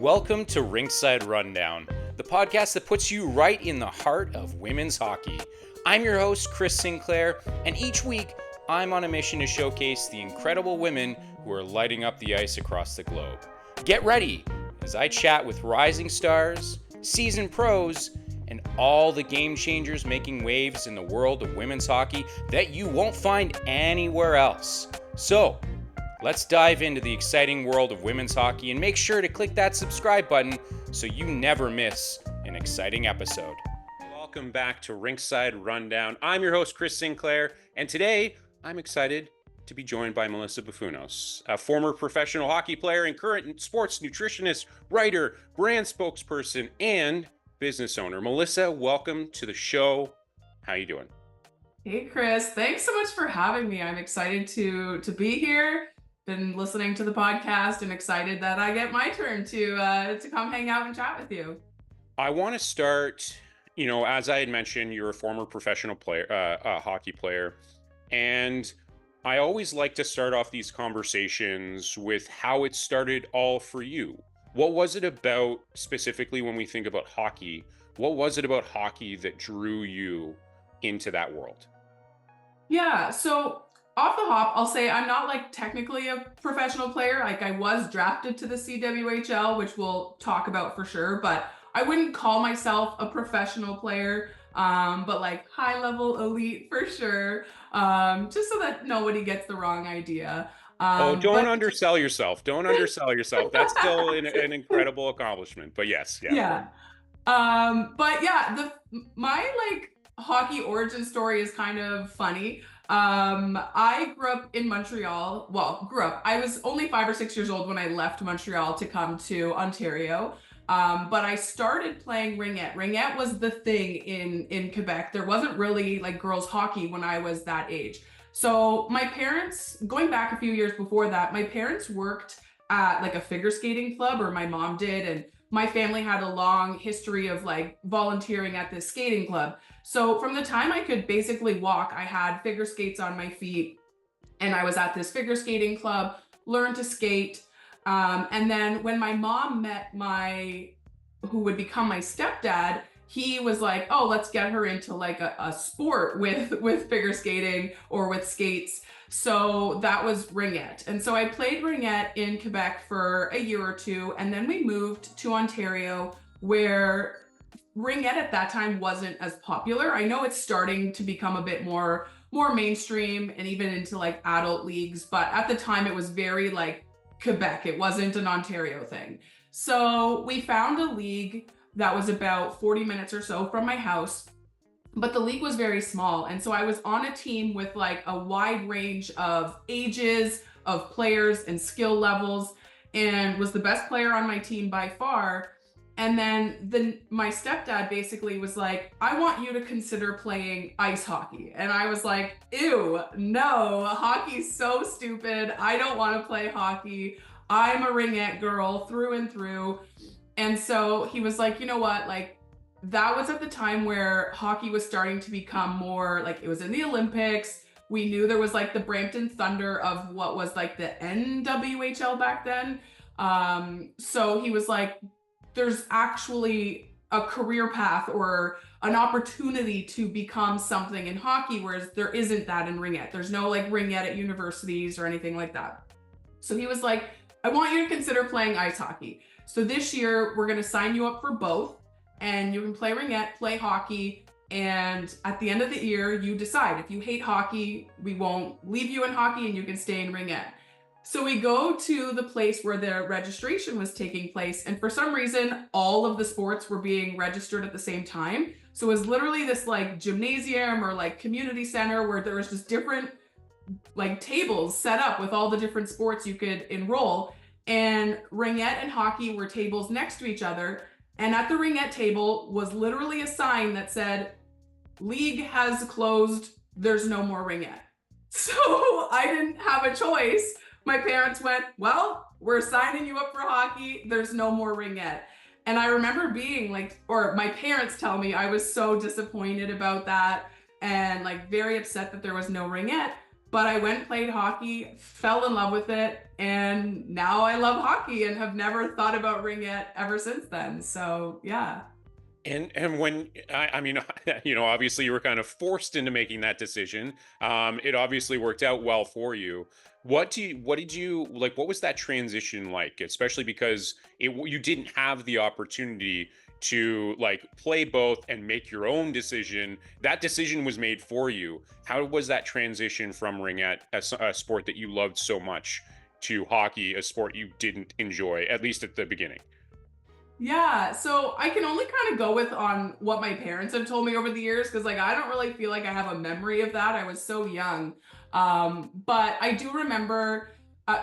Welcome to Rinkside Rundown, the podcast that puts you right in the heart of women's hockey. I'm your host, Chris Sinclair, and each week I'm on a mission to showcase the incredible women who are lighting up the ice across the globe. Get ready as I chat with rising stars, seasoned pros, and all the game changers making waves in the world of women's hockey that you won't find anywhere else. So, let's dive into the exciting world of women's hockey and make sure to click that subscribe button so you never miss an exciting episode. Welcome back to Rinkside Rundown. I'm your host, Chris Sinclair, and today I'm excited to be joined by Melissa Boufounos, a former professional hockey player and current sports nutritionist, writer, brand spokesperson, and business owner. Melissa, welcome to the show. How you doing? Hey, Chris. Thanks so much for having me. I'm excited to be here. Been listening to the podcast and excited that I get my turn to come hang out and chat with you. I want to start, as I had mentioned, you're a former professional player, hockey player, and I always like to start off these conversations with how it started all for you. What was it about, specifically when we think about hockey, what was it about hockey that drew you into that world? Yeah, so off the hop, I'll say I'm not like technically a professional player. Like I was drafted to the CWHL, which we'll talk about for sure, but I wouldn't call myself a professional player, but like high level elite for sure, just so that nobody gets the wrong idea. Don't undersell yourself. Don't undersell yourself. That's still an incredible accomplishment, but yes. Yeah. But yeah, my like hockey origin story is kind of funny. I grew up in Montreal. Well, I was only 5 or 6 years old when I left Montreal to come to Ontario. But I started playing ringette. Ringette was the thing in Quebec. There wasn't really like girls hockey when I was that age. So my parents, going back a few years before that, my parents worked at like a figure skating club, or my mom did, and my family had a long history of like volunteering at this skating club. So from the time I could basically walk, I had figure skates on my feet, and I was at this figure skating club, learned to skate. And then when my mom met who would become my stepdad, he was like, oh, let's get her into like a sport with figure skating or with skates. So that was ringette. And so I played ringette in Quebec for a year or two. And then we moved to Ontario, where ringette at that time wasn't as popular. I know it's starting to become a bit more mainstream and even into like adult leagues. But at the time it was very like Quebec. It wasn't an Ontario thing. So we found a league that was about 40 minutes or so from my house, but the league was very small. And so I was on a team with like a wide range of ages, of players and skill levels, and was the best player on my team by far. And then my stepdad basically was like, I want you to consider playing ice hockey. And I was like, ew, no, hockey's so stupid. I don't want to play hockey. I'm a ringette girl through and through. And so he was like, you know what, like that was at the time where hockey was starting to become more like, it was in the Olympics. We knew there was like the Brampton Thunder of what was like the NWHL back then. So he was like, there's actually a career path or an opportunity to become something in hockey, whereas there isn't that in ringette. There's no like ringette at universities or anything like that. So he was like, I want you to consider playing ice hockey. So this year we're going to sign you up for both, and you can play ringette, play hockey. And at the end of the year, you decide. If you hate hockey, we won't leave you in hockey and you can stay in ringette. So we go to the place where the registration was taking place. And for some reason, all of the sports were being registered at the same time. So it was literally this like gymnasium or like community center where there was just different like tables set up with all the different sports you could enroll. And ringette and hockey were tables next to each other. And at the ringette table was literally a sign that said, league has closed, there's no more ringette. So I didn't have a choice. My parents went, well, we're signing you up for hockey, there's no more ringette. And I remember being like, or my parents tell me I was so disappointed about that and like very upset that there was no ringette. But I went and played hockey, fell in love with it, and now I love hockey and have never thought about ringette ever since then. So yeah. And when I mean, obviously you were kind of forced into making that decision. It obviously worked out well for you. What did you like? What was that transition like? Especially because you didn't have the opportunity to like play both and make your own decision. That decision was made for you. How was that transition from ringette, a sport that you loved so much, to hockey, a sport you didn't enjoy, at least at the beginning? Yeah, so I can only kind of go with on what my parents have told me over the years because like I don't really feel like I have a memory of that. I was so young. But I do remember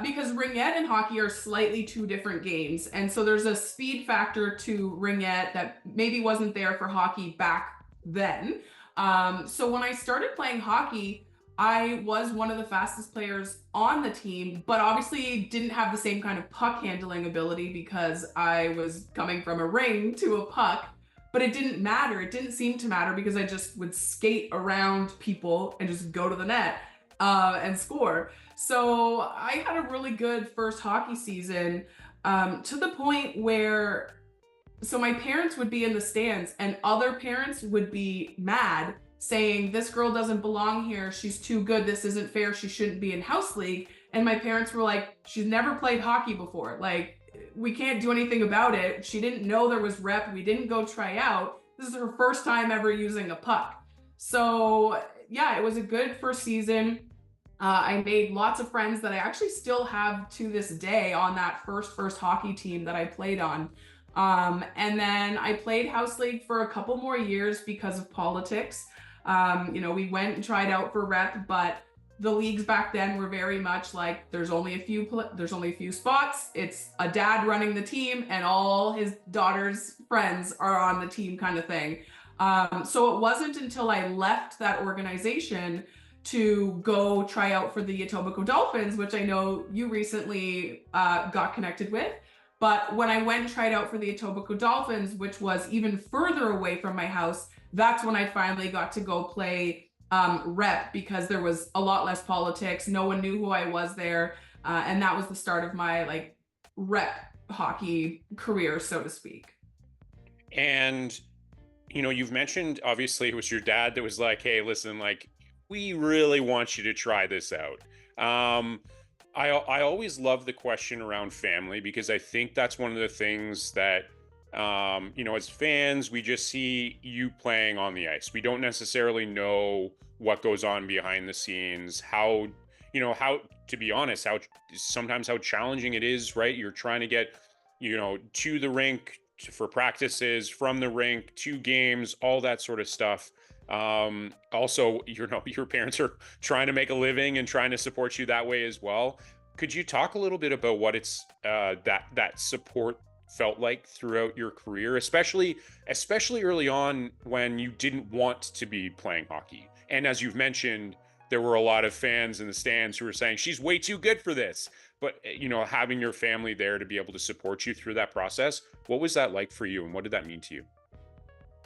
because ringette and hockey are slightly two different games. And so there's a speed factor to ringette that maybe wasn't there for hockey back then. So when I started playing hockey, I was one of the fastest players on the team, but obviously didn't have the same kind of puck handling ability because I was coming from a ring to a puck. But it didn't matter. It didn't seem to matter because I just would skate around people and just go to the net and score. So I had a really good first hockey season to the point where so my parents would be in the stands and other parents would be mad saying this girl doesn't belong here, she's too good, this isn't fair, she shouldn't be in house league. And my parents were like, she's never played hockey before, like we can't do anything about it, she didn't know there was rep, we didn't go try out, this is her first time ever using a puck. So yeah, it was a good first season. I made lots of friends that I actually still have to this day on that first hockey team that I played on. And then I played house league for a couple more years because of politics. We went and tried out for rep, but the leagues back then were very much like there's only a few spots. It's a dad running the team, and all his daughter's friends are on the team, kind of thing. So it wasn't until I left that organization to go try out for the Etobicoke Dolphins, which I know you recently got connected with. But when I went and tried out for the Etobicoke Dolphins, which was even further away from my house, that's when I finally got to go play rep because there was a lot less politics. No one knew who I was there. And that was the start of my like rep hockey career, so to speak. And you've mentioned obviously it was your dad that was like, "Hey, listen, like we really want you to try this out." I always love the question around family because I think that's one of the things that as fans we just see you playing on the ice. We don't necessarily know what goes on behind the scenes, how to be honest, how sometimes how challenging it is, right? You're trying to get to the rink for practices, from the rink to games, all that sort of stuff. Also, your parents are trying to make a living and trying to support you that way as well. Could you talk a little bit about what it's that support felt like throughout your career, especially early on when you didn't want to be playing hockey? And as you've mentioned, there were a lot of fans in the stands who were saying she's way too good for this. But having your family there to be able to support you through that process, what was that like for you, and what did that mean to you?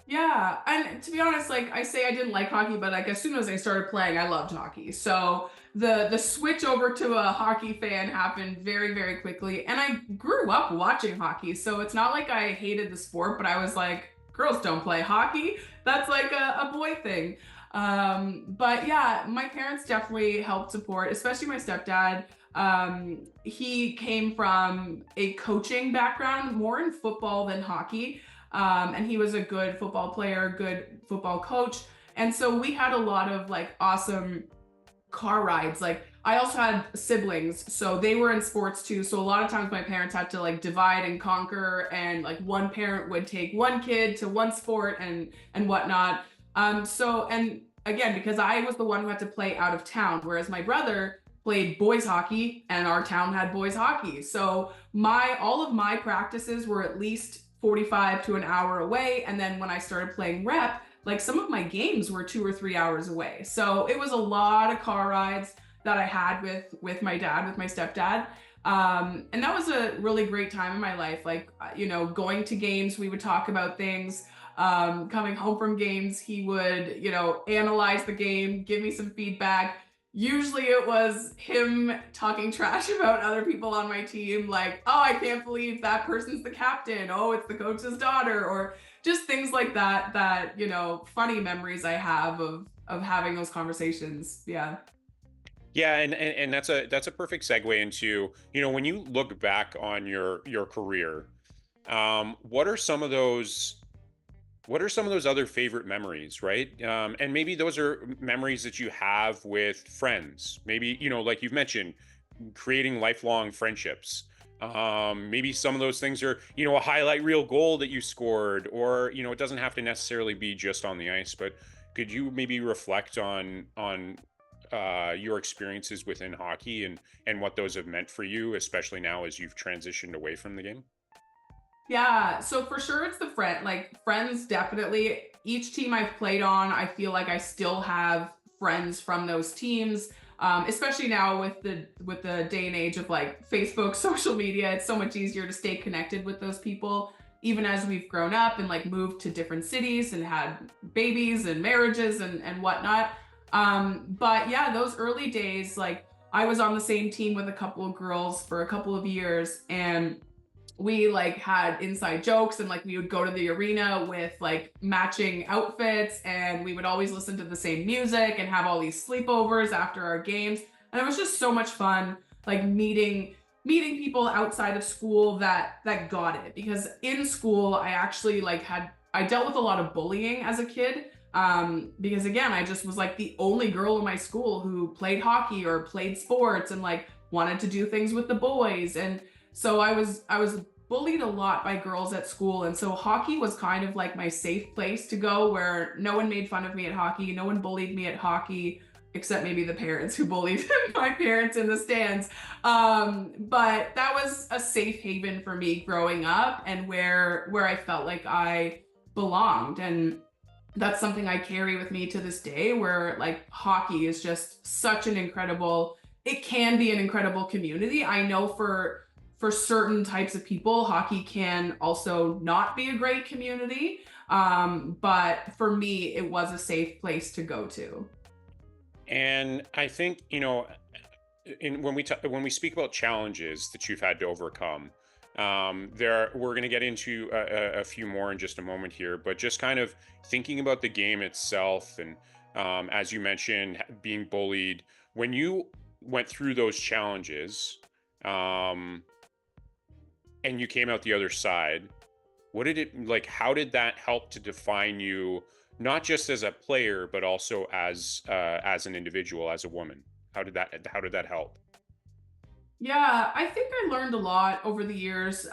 Yeah, and to be honest, like I say I didn't like hockey, but like as soon as I started playing, I loved hockey. So the switch over to a hockey fan happened very, very quickly. And I grew up watching hockey. So it's not like I hated the sport, but I was like, girls don't play hockey. That's like a boy thing. But yeah, my parents definitely helped support, especially my stepdad. He came from a coaching background, more in football than hockey. And he was a good football player, good football coach. And so we had a lot of like awesome car rides. Like I also had siblings, so they were in sports too. So a lot of times my parents had to like divide and conquer, and like one parent would take one kid to one sport and whatnot. So and again, because I was the one who had to play out of town, whereas my brother played boys hockey and our town had boys hockey. So my all of my practices were at least 45 to an hour away. And then when I started playing rep, like some of my games were 2 or 3 hours away. So it was a lot of car rides that I had with my dad, with my stepdad. And that was a really great time in my life. Like, going to games, we would talk about things. Coming home from games, he would, analyze the game, give me some feedback. usually it was him talking trash about other people on my team, like, oh, I can't believe that person's the captain. Oh, it's the coach's daughter, or just things like that, funny memories I have of having those conversations. Yeah. Yeah, and that's a perfect segue into, when you look back on your career, what are some of those other favorite memories, right? And maybe those are memories that you have with friends. Maybe, like you've mentioned, creating lifelong friendships. Maybe some of those things are, a highlight reel goal that you scored, or, it doesn't have to necessarily be just on the ice, but could you maybe reflect on your experiences within hockey and what those have meant for you, especially now as you've transitioned away from the game? Yeah, so for sure it's the friends definitely. Each team I've played on, I feel like I still have friends from those teams. Especially now with the day and age of like Facebook, social media, it's so much easier to stay connected with those people, even as we've grown up and like moved to different cities and had babies and marriages and whatnot. But yeah, those early days, like I was on the same team with a couple of girls for a couple of years, and we like had inside jokes, and like we would go to the arena with like matching outfits, and we would always listen to the same music and have all these sleepovers after our games. And it was just so much fun, like meeting people outside of school that got it, because in school I actually I dealt with a lot of bullying as a kid, because again I just was like the only girl in my school who played hockey or played sports and like wanted to do things with the boys. And so I was bullied a lot by girls at school, and so hockey was kind of like my safe place to go, where no one made fun of me at hockey, no one bullied me at hockey, except maybe the parents who bullied my parents in the stands. But that was a safe haven for me growing up, and where I felt like I belonged. And that's something I carry with me to this day, where like hockey is just such an incredible, it can be an incredible community. I know for certain types of people, hockey can also not be a great community. But for me, it was a safe place to go to. And I think, when we speak about challenges that you've had to overcome, we're going to get into a few more in just a moment here, but just kind of thinking about the game itself, and as you mentioned, being bullied. When you went through those challenges, um, and you came out the other side, what did it like? How did that help to define you, not just as a player, but also as an individual, as a woman? How did that help? Yeah, I think I learned a lot over the years.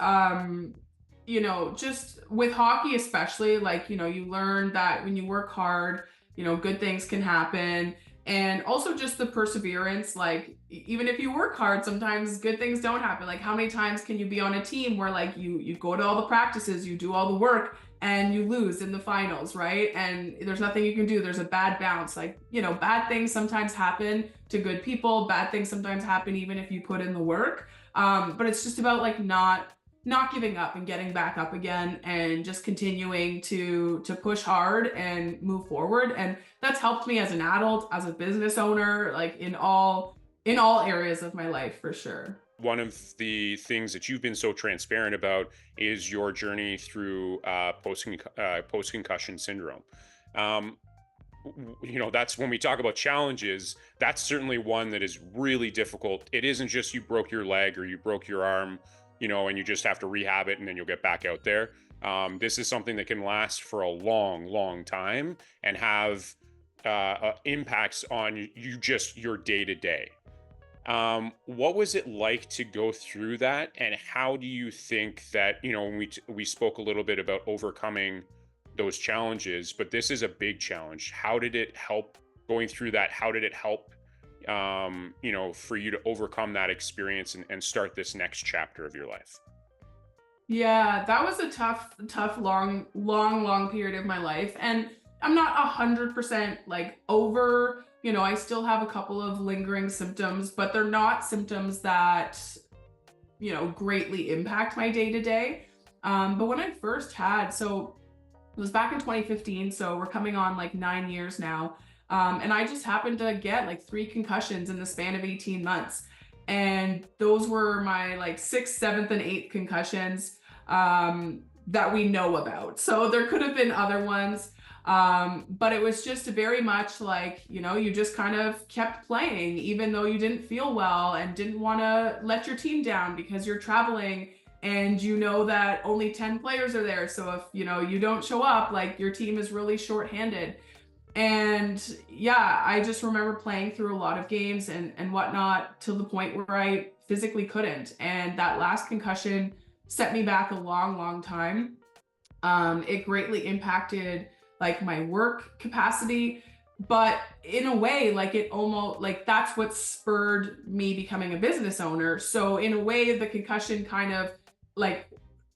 Just with hockey, especially, like, you learn that when you work hard, good things can happen. And also just the perseverance, like, even if you work hard, sometimes good things don't happen. Like, how many times can you be on a team where, like, you go to all the practices, you do all the work, and you lose in the finals, right? And there's nothing you can do. There's a bad bounce. Like, bad things sometimes happen to good people. Bad things sometimes happen even if you put in the work. But it's just about like not giving up and getting back up again, and just continuing to push hard and move forward. And that's helped me as an adult, as a business owner, like in all areas of my life, for sure. One of the things that you've been so transparent about is your journey through post concussion syndrome. Um, that's when we talk about challenges. That's certainly one that is really difficult. It isn't just you broke your leg or you broke your arm, and you just have to rehab it and then you'll get back out there. This is something that can last for a long, long time and have impacts on just your day to day. What was it like to go through that, and how do you think that, when we spoke a little bit about overcoming those challenges, but this is a big challenge. How did it help going through that? How did it help, for you to overcome that experience and start this next chapter of your life? Yeah, that was a tough, long period of my life. And I'm not 100% like over, I still have a couple of lingering symptoms, but they're not symptoms that, greatly impact my day to day. But when I first had, so it was back in 2015, so we're coming on like 9 years now. And I just happened to get like 3 concussions in the span of 18 months. And those were my like sixth, seventh, and eighth concussions that we know about. So there could have been other ones. But it was just very much like, you just kind of kept playing, even though you didn't feel well and didn't want to let your team down because you're traveling and you know that only 10 players are there. So if, you don't show up, like your team is really shorthanded. And yeah, I just remember playing through a lot of games and whatnot to the point where I physically couldn't. And that last concussion set me back a long, long time. It greatly impacted like my work capacity, but in a way, like it almost like that's what spurred me becoming a business owner. So in a way, the concussion kind of like,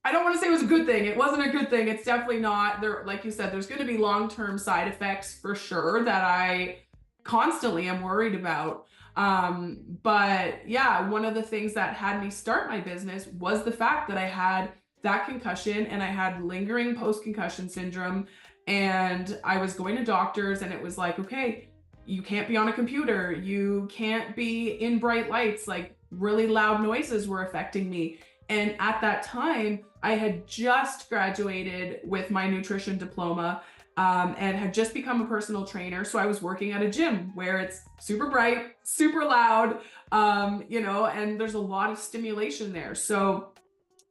I don't want to say it was a good thing. It wasn't a good thing. It's definitely not. There, like you said, there's going to be long-term side effects for sure that I constantly am worried about. But yeah, one of the things that had me start my business was the fact that I had that concussion and I had lingering post-concussion syndrome. And I was going to doctors and it was like, okay, you can't be on a computer. You can't be in bright lights. Like really loud noises were affecting me. And at that time, I had just graduated with my nutrition diploma and had just become a personal trainer. So I was working at a gym where it's super bright, super loud, and there's a lot of stimulation there. So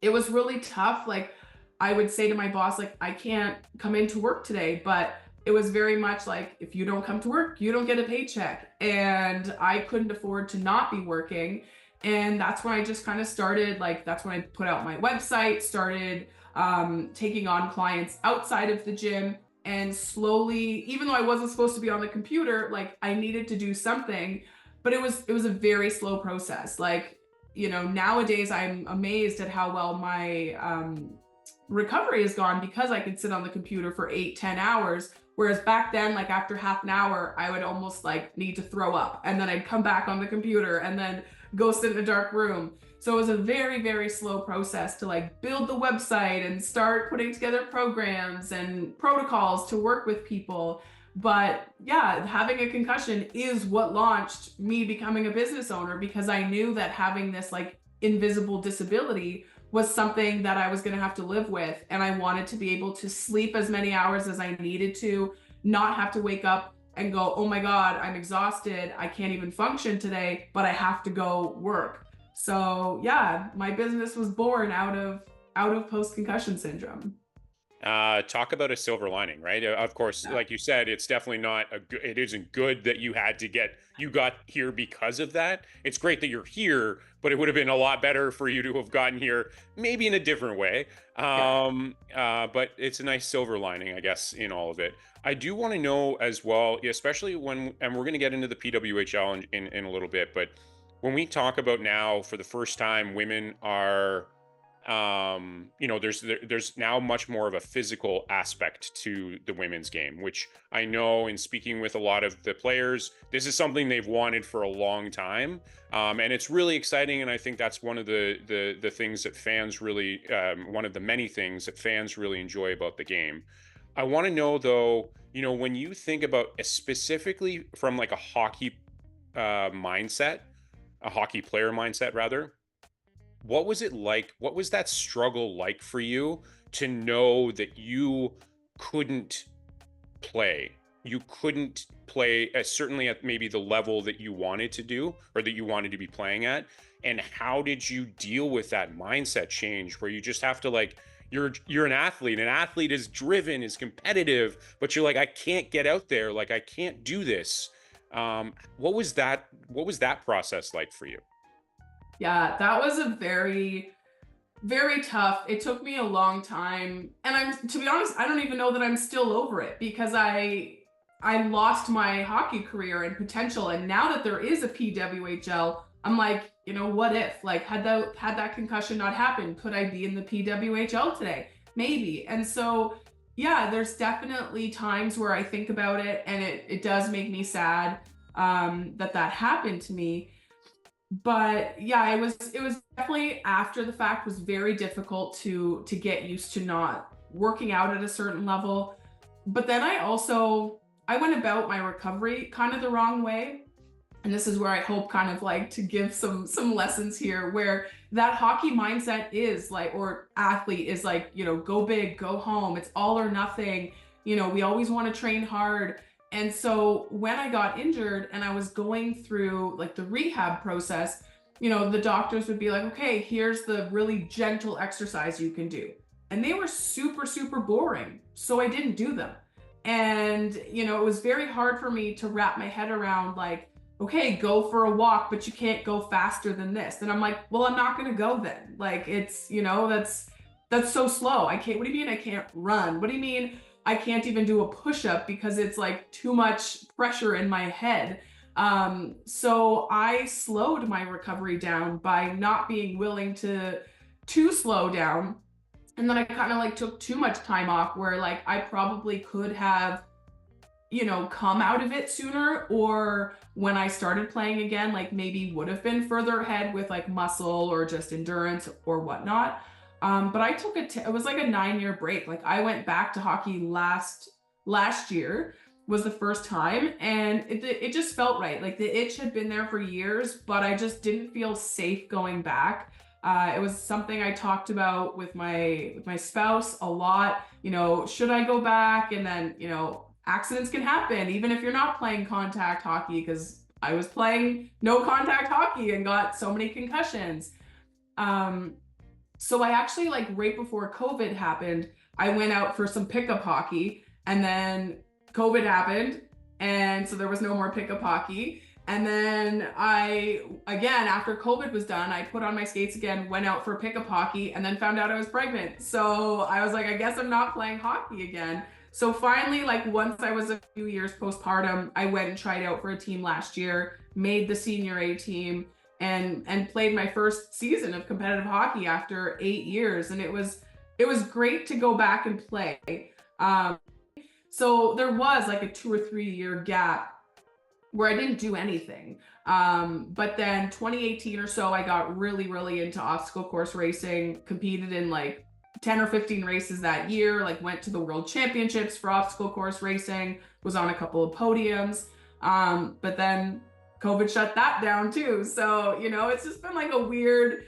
it was really tough. Like I would say to my boss, like, I can't come into work today, but it was very much like, if you don't come to work, you don't get a paycheck. And I couldn't afford to not be working. And that's when I just kind of started, like, that's when I put out my website, started taking on clients outside of the gym. And slowly, even though I wasn't supposed to be on the computer, like I needed to do something, but it was a very slow process. Like, nowadays I'm amazed at how well my recovery has gone because I could sit on the computer for 8-10 hours. Whereas back then, like after half an hour, I would almost like need to throw up and then I'd come back on the computer and then go sit in a dark room. So it was a very, very slow process to like build the website and start putting together programs and protocols to work with people. But yeah, having a concussion is what launched me becoming a business owner because I knew that having this like invisible disability was something that I was going to have to live with. And I wanted to be able to sleep as many hours as I needed to, not have to wake up and go, oh my God, I'm exhausted. I can't even function today, but I have to go work. So yeah, my business was born out of post-concussion syndrome. Talk about a silver lining, right? Of course, Yeah. like you said, it's definitely not it isn't good that you got here because of that. It's great that you're here, but it would have been a lot better for you to have gotten here maybe in a different way. Yeah. But it's a nice silver lining, I guess, in all of it. I do want to know as well, especially and we're going to get into the PWHL in a little bit, but when we talk about now for the first time, women are there's now much more of a physical aspect to the women's game, which I know in speaking with a lot of the players, this is something they've wanted for a long time. And it's really exciting. And I think that's one of the things that fans really, one of the many things that fans really enjoy about the game. I want to know though, when you think about specifically from like a hockey mindset, a hockey player mindset rather, what was it like? What was that struggle like for you to know that you couldn't play? You couldn't play certainly at maybe the level that you wanted to do or that you wanted to be playing at. And how did you deal with that mindset change where you just have to like you're an athlete. An athlete is driven, is competitive, but you're like, I can't get out there, like I can't do this. What was that process like for you? Yeah, that was a very, very tough. It took me a long time. And to be honest, I don't even know that I'm still over it because I lost my hockey career and potential. And now that there is a PWHL, I'm like, what if? Like, had that concussion not happened, could I be in the PWHL today? Maybe. And so, yeah, there's definitely times where I think about it, and it does make me sad that happened to me. But yeah, it was definitely after the fact was very difficult to get used to not working out at a certain level. But then I also I went about my recovery kind of the wrong way. And this is where I hope kind of like to give some lessons here, where that hockey mindset is like, or athlete is like, go big, go home. It's all or nothing. We always want to train hard. And so when I got injured and I was going through like the rehab process, the doctors would be like, okay, here's the really gentle exercise you can do. And they were super, super boring. So I didn't do them. And, it was very hard for me to wrap my head around like, okay, go for a walk, but you can't go faster than this. And I'm like, well, I'm not going to go then. Like, it's, that's so slow. I can't, what do you mean I can't run? What do you mean I can't even do a push-up because it's like too much pressure in my head? So I slowed my recovery down by not being willing to slow down. And then I kind of like took too much time off where like I probably could have come out of it sooner, or when I started playing again, like maybe would have been further ahead with like muscle or just endurance or whatnot. But I took it was like a 9-year break. Like I went back to hockey last year was the first time, and it just felt right. Like the itch had been there for years, but I just didn't feel safe going back. It was something I talked about with my spouse a lot. Should I go back? And then accidents can happen even if you're not playing contact hockey, because I was playing no contact hockey and got so many concussions. So I actually, like, right before COVID happened, I went out for some pickup hockey, and then COVID happened, and so there was no more pickup hockey. And then again, after COVID was done, I put on my skates again, went out for pickup hockey, and then found out I was pregnant. So I was like, I guess I'm not playing hockey again. So finally, like once I was a few years postpartum, I went and tried out for a team last year, made the senior A team, and played my first season of competitive hockey after 8 years. And it was great to go back and play. So there was like a 2 or 3 year gap where I didn't do anything. But then 2018 or so, I got really, really into obstacle course racing, competed in like 10 or 15 races that year, like went to the world championships for obstacle course racing, was on a couple of podiums. But then COVID shut that down too. So, it's just been like a weird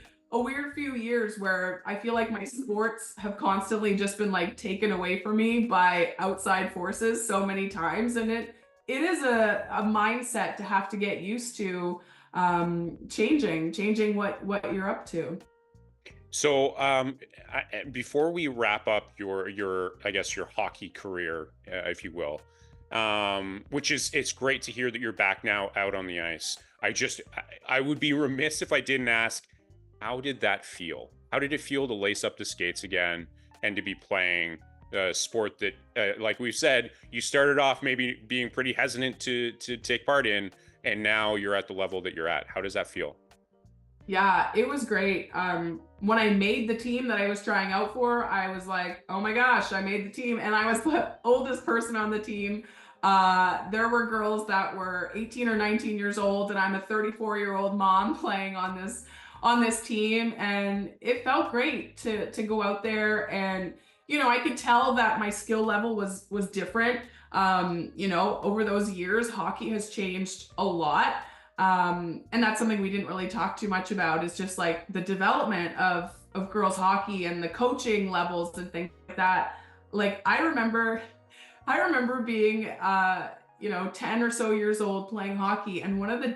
few years where I feel like my sports have constantly just been like taken away from me by outside forces so many times. And it is a mindset to have to get used to, changing what you're up to. So, before we wrap up your I guess your hockey career, if you will, which it's great to hear that you're back now out on the ice. I would be remiss if I didn't ask, how did that feel? How did it feel to lace up the skates again and to be playing a sport that, like we've said, you started off maybe being pretty hesitant to take part in, and now you're at the level that you're at. How does that feel? Yeah, it was great. When I made the team that I was trying out for, I was like, oh my gosh, I made the team. And I was the oldest person on the team. There were girls that were 18 or 19 years old, and I'm a 34-year-old mom playing on this team. And it felt great to go out there. And, I could tell that my skill level was different. Over those years, hockey has changed a lot. And that's something we didn't really talk too much about, is just like the development of girls hockey and the coaching levels and things like that. Like I remember being 10 or so years old playing hockey, and one of the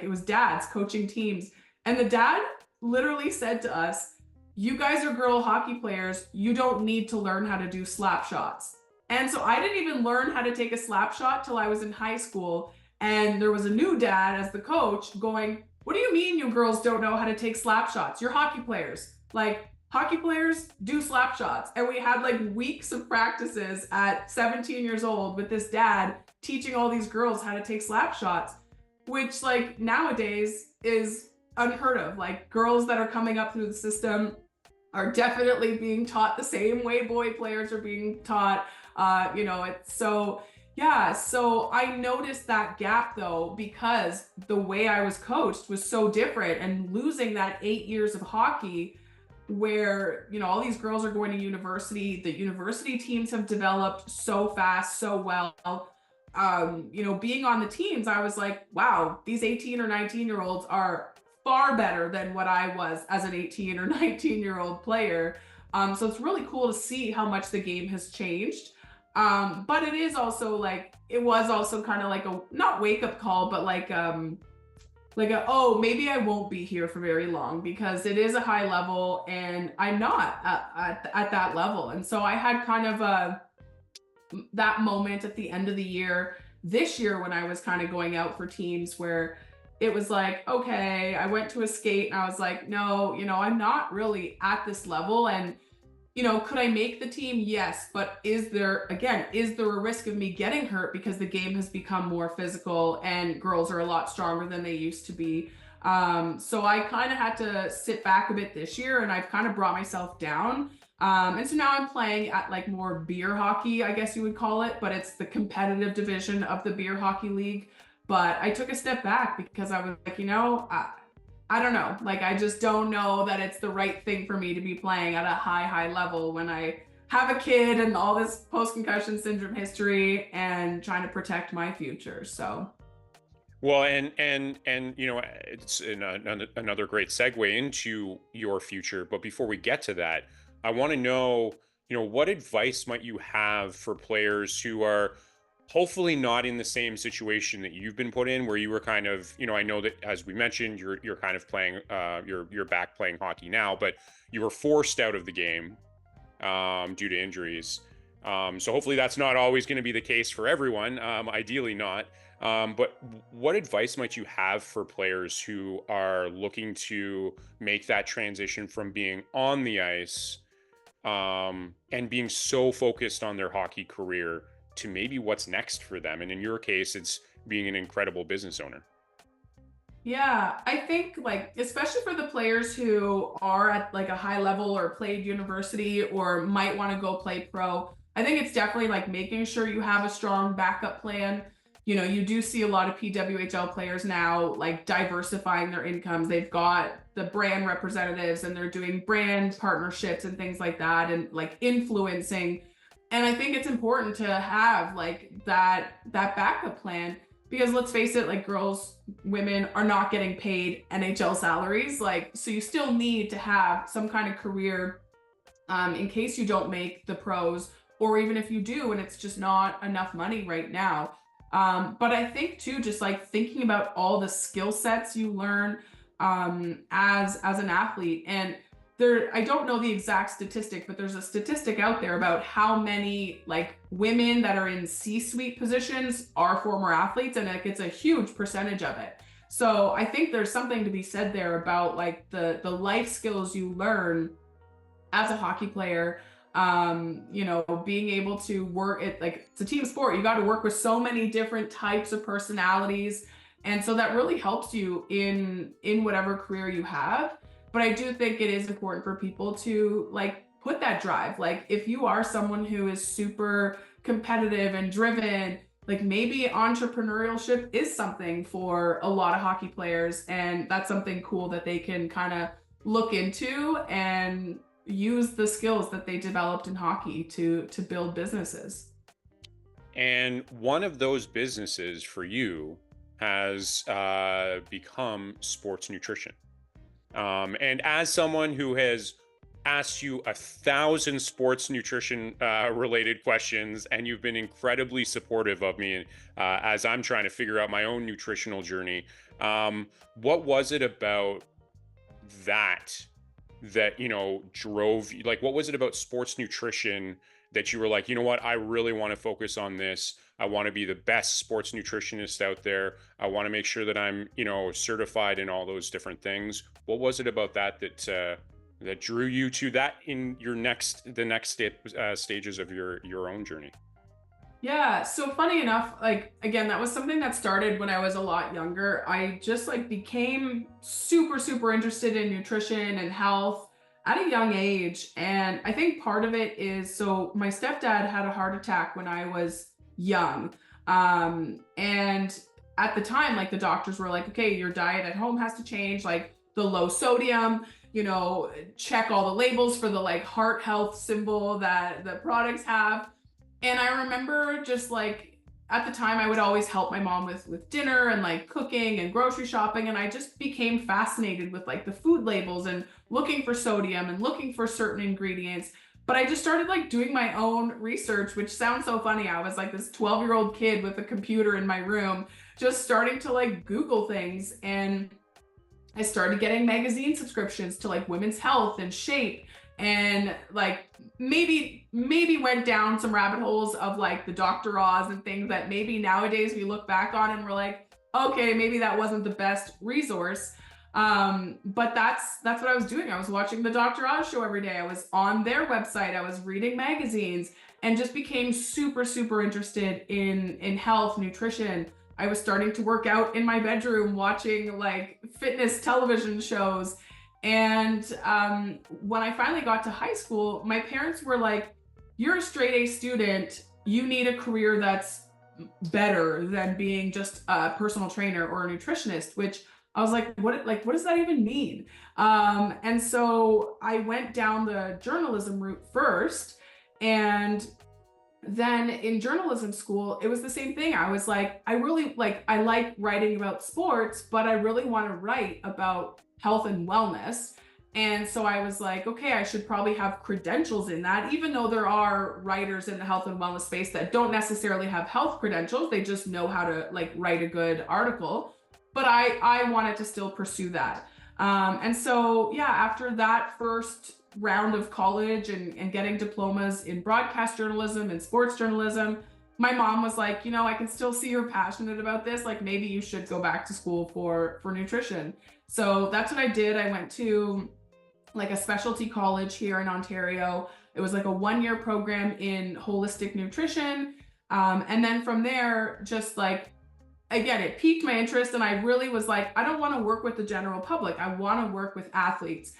it was dads coaching teams, and the dad literally said to us, you guys are girl hockey players, you don't need to learn how to do slap shots. And so I didn't even learn how to take a slap shot till I was in high school. And there was a new dad as the coach going, what do you mean you girls don't know how to take slap shots? You're hockey players. Like, hockey players do slap shots. And we had like weeks of practices at 17 years old with this dad teaching all these girls how to take slap shots, which like nowadays is unheard of. Like girls that are coming up through the system are definitely being taught the same way boy players are being taught. It's so... Yeah, so I noticed that gap though, because the way I was coached was so different, and losing that 8 years of hockey where, all these girls are going to university, the university teams have developed so fast, so well. being on the teams, I was like, wow, these 18 or 19-year-olds are far better than what I was as an 18 or 19-year-old player. So it's really cool to see how much the game has changed. But it is also like, it was also kind of like a, not wake up call, but like a, oh, maybe I won't be here for very long, because it is a high level and I'm not at that level. And so I had kind of that moment at the end of the year this year when I was kind of going out for teams where it was like, okay, I went to a skate and I was like, no, I'm not really at this level. And could I make the team? Yes. But is there a risk of me getting hurt because the game has become more physical and girls are a lot stronger than they used to be? So I kind of had to sit back a bit this year, and I've kind of brought myself down. And so now I'm playing at like more beer hockey, I guess you would call it, but it's the competitive division of the beer hockey league. But I took a step back because I was like, I don't know. Like, I just don't know that it's the right thing for me to be playing at a high level when I have a kid and all this post-concussion syndrome history and trying to protect my future. So. Well, and it's another great segue into your future. But before we get to that, I want to know, what advice might you have for players who are hopefully not in the same situation that you've been put in, where you were kind of, I know that, as we mentioned, you're kind of playing, you're back playing hockey now, but you were forced out of the game due to injuries. So hopefully that's not always going to be the case for everyone. Ideally not. But what advice might you have for players who are looking to make that transition from being on the ice and being so focused on their hockey career to maybe what's next for them? And in your case, it's being an incredible business owner. Yeah, I think like, especially for the players who are at like a high level or played university or might want to go play pro, I think it's definitely like making sure you have a strong backup plan. You do see a lot of PWHL players now like diversifying their incomes. They've got the brand representatives and they're doing brand partnerships and things like that, and like influencing. And I think it's important to have like that backup plan, because let's face it, like women are not getting paid NHL salaries. Like, so you still need to have some kind of career in case you don't make the pros, or even if you do and it's just not enough money right now. But I think too, just like thinking about all the skill sets you learn as an athlete. And I don't know the exact statistic, but there's a statistic out there about how many like women that are in C-suite positions are former athletes, and like it's a huge percentage of it. So I think there's something to be said there about like the life skills you learn as a hockey player. Being able to work it, like it's a team sport. You got to work with so many different types of personalities. And so that really helps you in whatever career you have. But I do think it is important for people to like put that drive. Like if you are someone who is super competitive and driven, like maybe entrepreneurship is something for a lot of hockey players. And that's something cool that they can kind of look into and use the skills that they developed in hockey to build businesses. And one of those businesses for you has become sports nutrition. And as someone who has asked you 1,000 sports nutrition related questions, and you've been incredibly supportive of me as I'm trying to figure out my own nutritional journey, what was it about that drove you? Like, what was it about sports nutrition that you were like, what, I really want to focus on this. I want to be the best sports nutritionist out there. I want to make sure that I'm, certified in all those different things. What was it about that drew you to that in the next stages of your own journey? Yeah, so funny enough, like again, that was something that started when I was a lot younger. I just like became super interested in nutrition and health at a young age. And I think part of it is, so my stepdad had a heart attack when I was young. And at the time, like the doctors were like, okay, your diet at home has to change, like the low sodium, check all the labels for the like heart health symbol that the products have. And I remember just like at the time I would always help my mom with dinner and like cooking and grocery shopping, and I just became fascinated with like the food labels and looking for sodium and looking for certain ingredients. But I just started like doing my own research, which sounds so funny. I was like this 12-year-old kid with a computer in my room just starting to like Google things, and I started getting magazine subscriptions to like Women's Health and Shape, and like maybe went down some rabbit holes of like the Dr. Oz and things that maybe nowadays we look back on and we're like, okay, maybe that wasn't the best resource. But that's what I was doing. I was watching the Dr. Oz show every day. I was on their website. I was reading magazines and just became super interested in health, nutrition. I was starting to work out in my bedroom, watching like fitness television shows. And when I finally got to high school, my parents were like, "You're a straight A student. You need a career that's better than being just a personal trainer or a nutritionist," which I was like, what does that even mean? And so I went down the journalism route first. And then in journalism school, it was the same thing. I was like, I like writing about sports, but I really want to write about health and wellness. And so I was like, okay, I should probably have credentials in that, even though there are writers in the health and wellness space that don't necessarily have health credentials. They just know how to like write a good article. But I wanted to still pursue that. And so, yeah, after that first round of college and getting diplomas in broadcast journalism and sports journalism, my mom was like, I can still see you're passionate about this. Like maybe you should go back to school for nutrition. So that's what I did. I went to like a specialty college here in Ontario. It was like a 1-year program in holistic nutrition. And then from there, just like, again, it piqued my interest. And I really was like, I don't want to work with the general public. I want to work with athletes,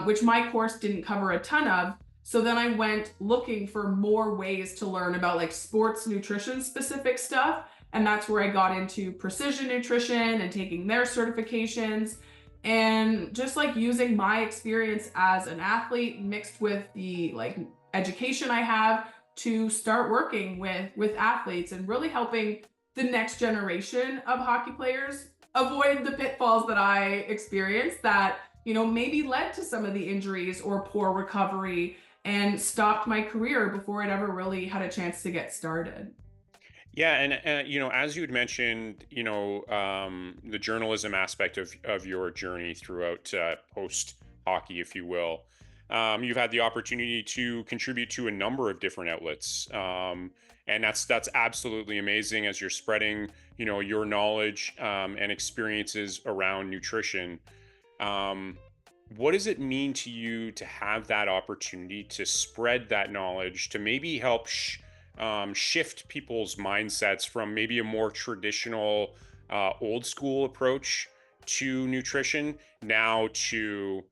which my course didn't cover a ton of. So then I went looking for more ways to learn about like sports nutrition specific stuff. And that's where I got into precision nutrition and taking their certifications, and just like using my experience as an athlete mixed with the like education I have to start working with athletes and really helping the next generation of hockey players avoid the pitfalls that I experienced that, maybe led to some of the injuries or poor recovery and stopped my career before it ever really had a chance to get started. Yeah, and as you had mentioned, the journalism aspect of your journey throughout post hockey, if you will, you've had the opportunity to contribute to a number of different outlets, and that's absolutely amazing as you're spreading, your knowledge and experiences around nutrition. What does it mean to you to have that opportunity to spread that knowledge to maybe help shift people's mindsets from maybe a more traditional, old school approach to nutrition now to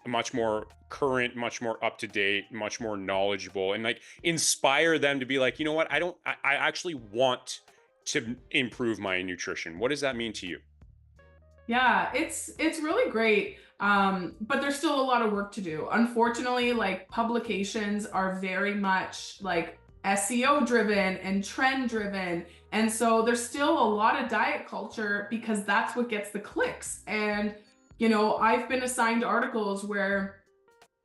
much more current, much more up to date, much more knowledgeable, and like inspire them to be like, what, I actually want to improve my nutrition. What does that mean to you? Yeah, it's really great. But there's still a lot of work to do. Unfortunately, like publications are very much like SEO driven and trend driven. And so there's still a lot of diet culture because that's what gets the clicks. And, I've been assigned articles where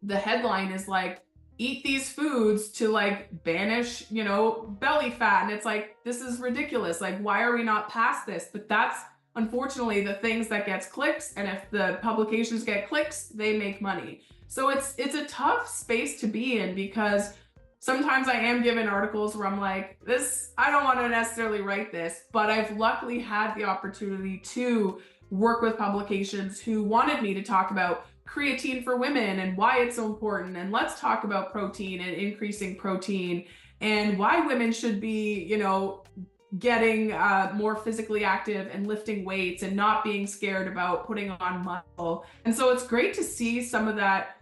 the headline is like, eat these foods to like banish, belly fat. And it's like, this is ridiculous. Like, why are we not past this? But that's unfortunately the things that gets clicks. And if the publications get clicks, they make money. So it's a tough space to be in because sometimes I am given articles where I'm like, I don't want to necessarily write this, but I've luckily had the opportunity to work with publications who wanted me to talk about creatine for women and why it's so important. And let's talk about protein and increasing protein and why women should be, getting more physically active and lifting weights and not being scared about putting on muscle. And so it's great to see some of that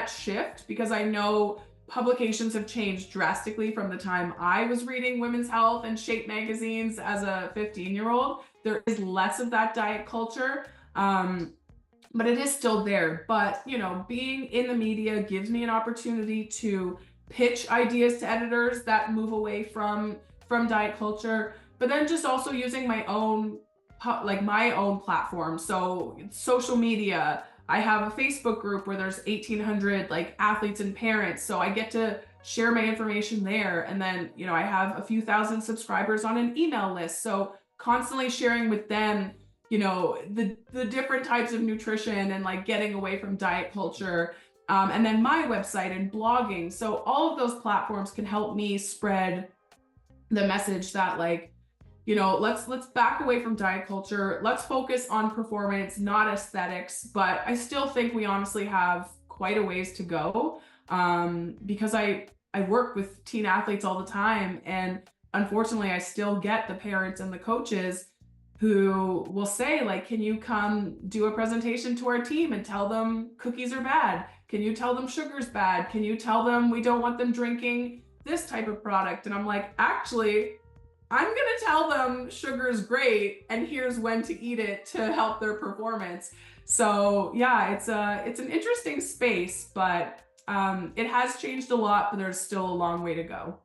shift because I know publications have changed drastically from the time I was reading Women's Health and Shape magazines as a 15-year-old. There is less of that diet culture, but it is still there. But, being in the media gives me an opportunity to pitch ideas to editors that move away from from diet culture, but then just also using my own platform. So social media, I have a Facebook group where there's 1,800 like athletes and parents. So I get to share my information there. And then, I have a few thousand subscribers on an email list. So constantly sharing with them, the different types of nutrition and like getting away from diet culture. And then my website and blogging. So all of those platforms can help me spread the message that like, let's back away from diet culture. Let's focus on performance, not aesthetics. But I still think we honestly have quite a ways to go, because I work with teen athletes all the time, and unfortunately, I still get the parents and the coaches who will say like, "Can you come do a presentation to our team and tell them cookies are bad? Can you tell them sugar's bad? Can you tell them we don't want them drinking this type of product?" And I'm like, actually, I'm going to tell them sugar is great and here's when to eat it to help their performance. So yeah, it's an interesting space, but it has changed a lot, but there's still a long way to go.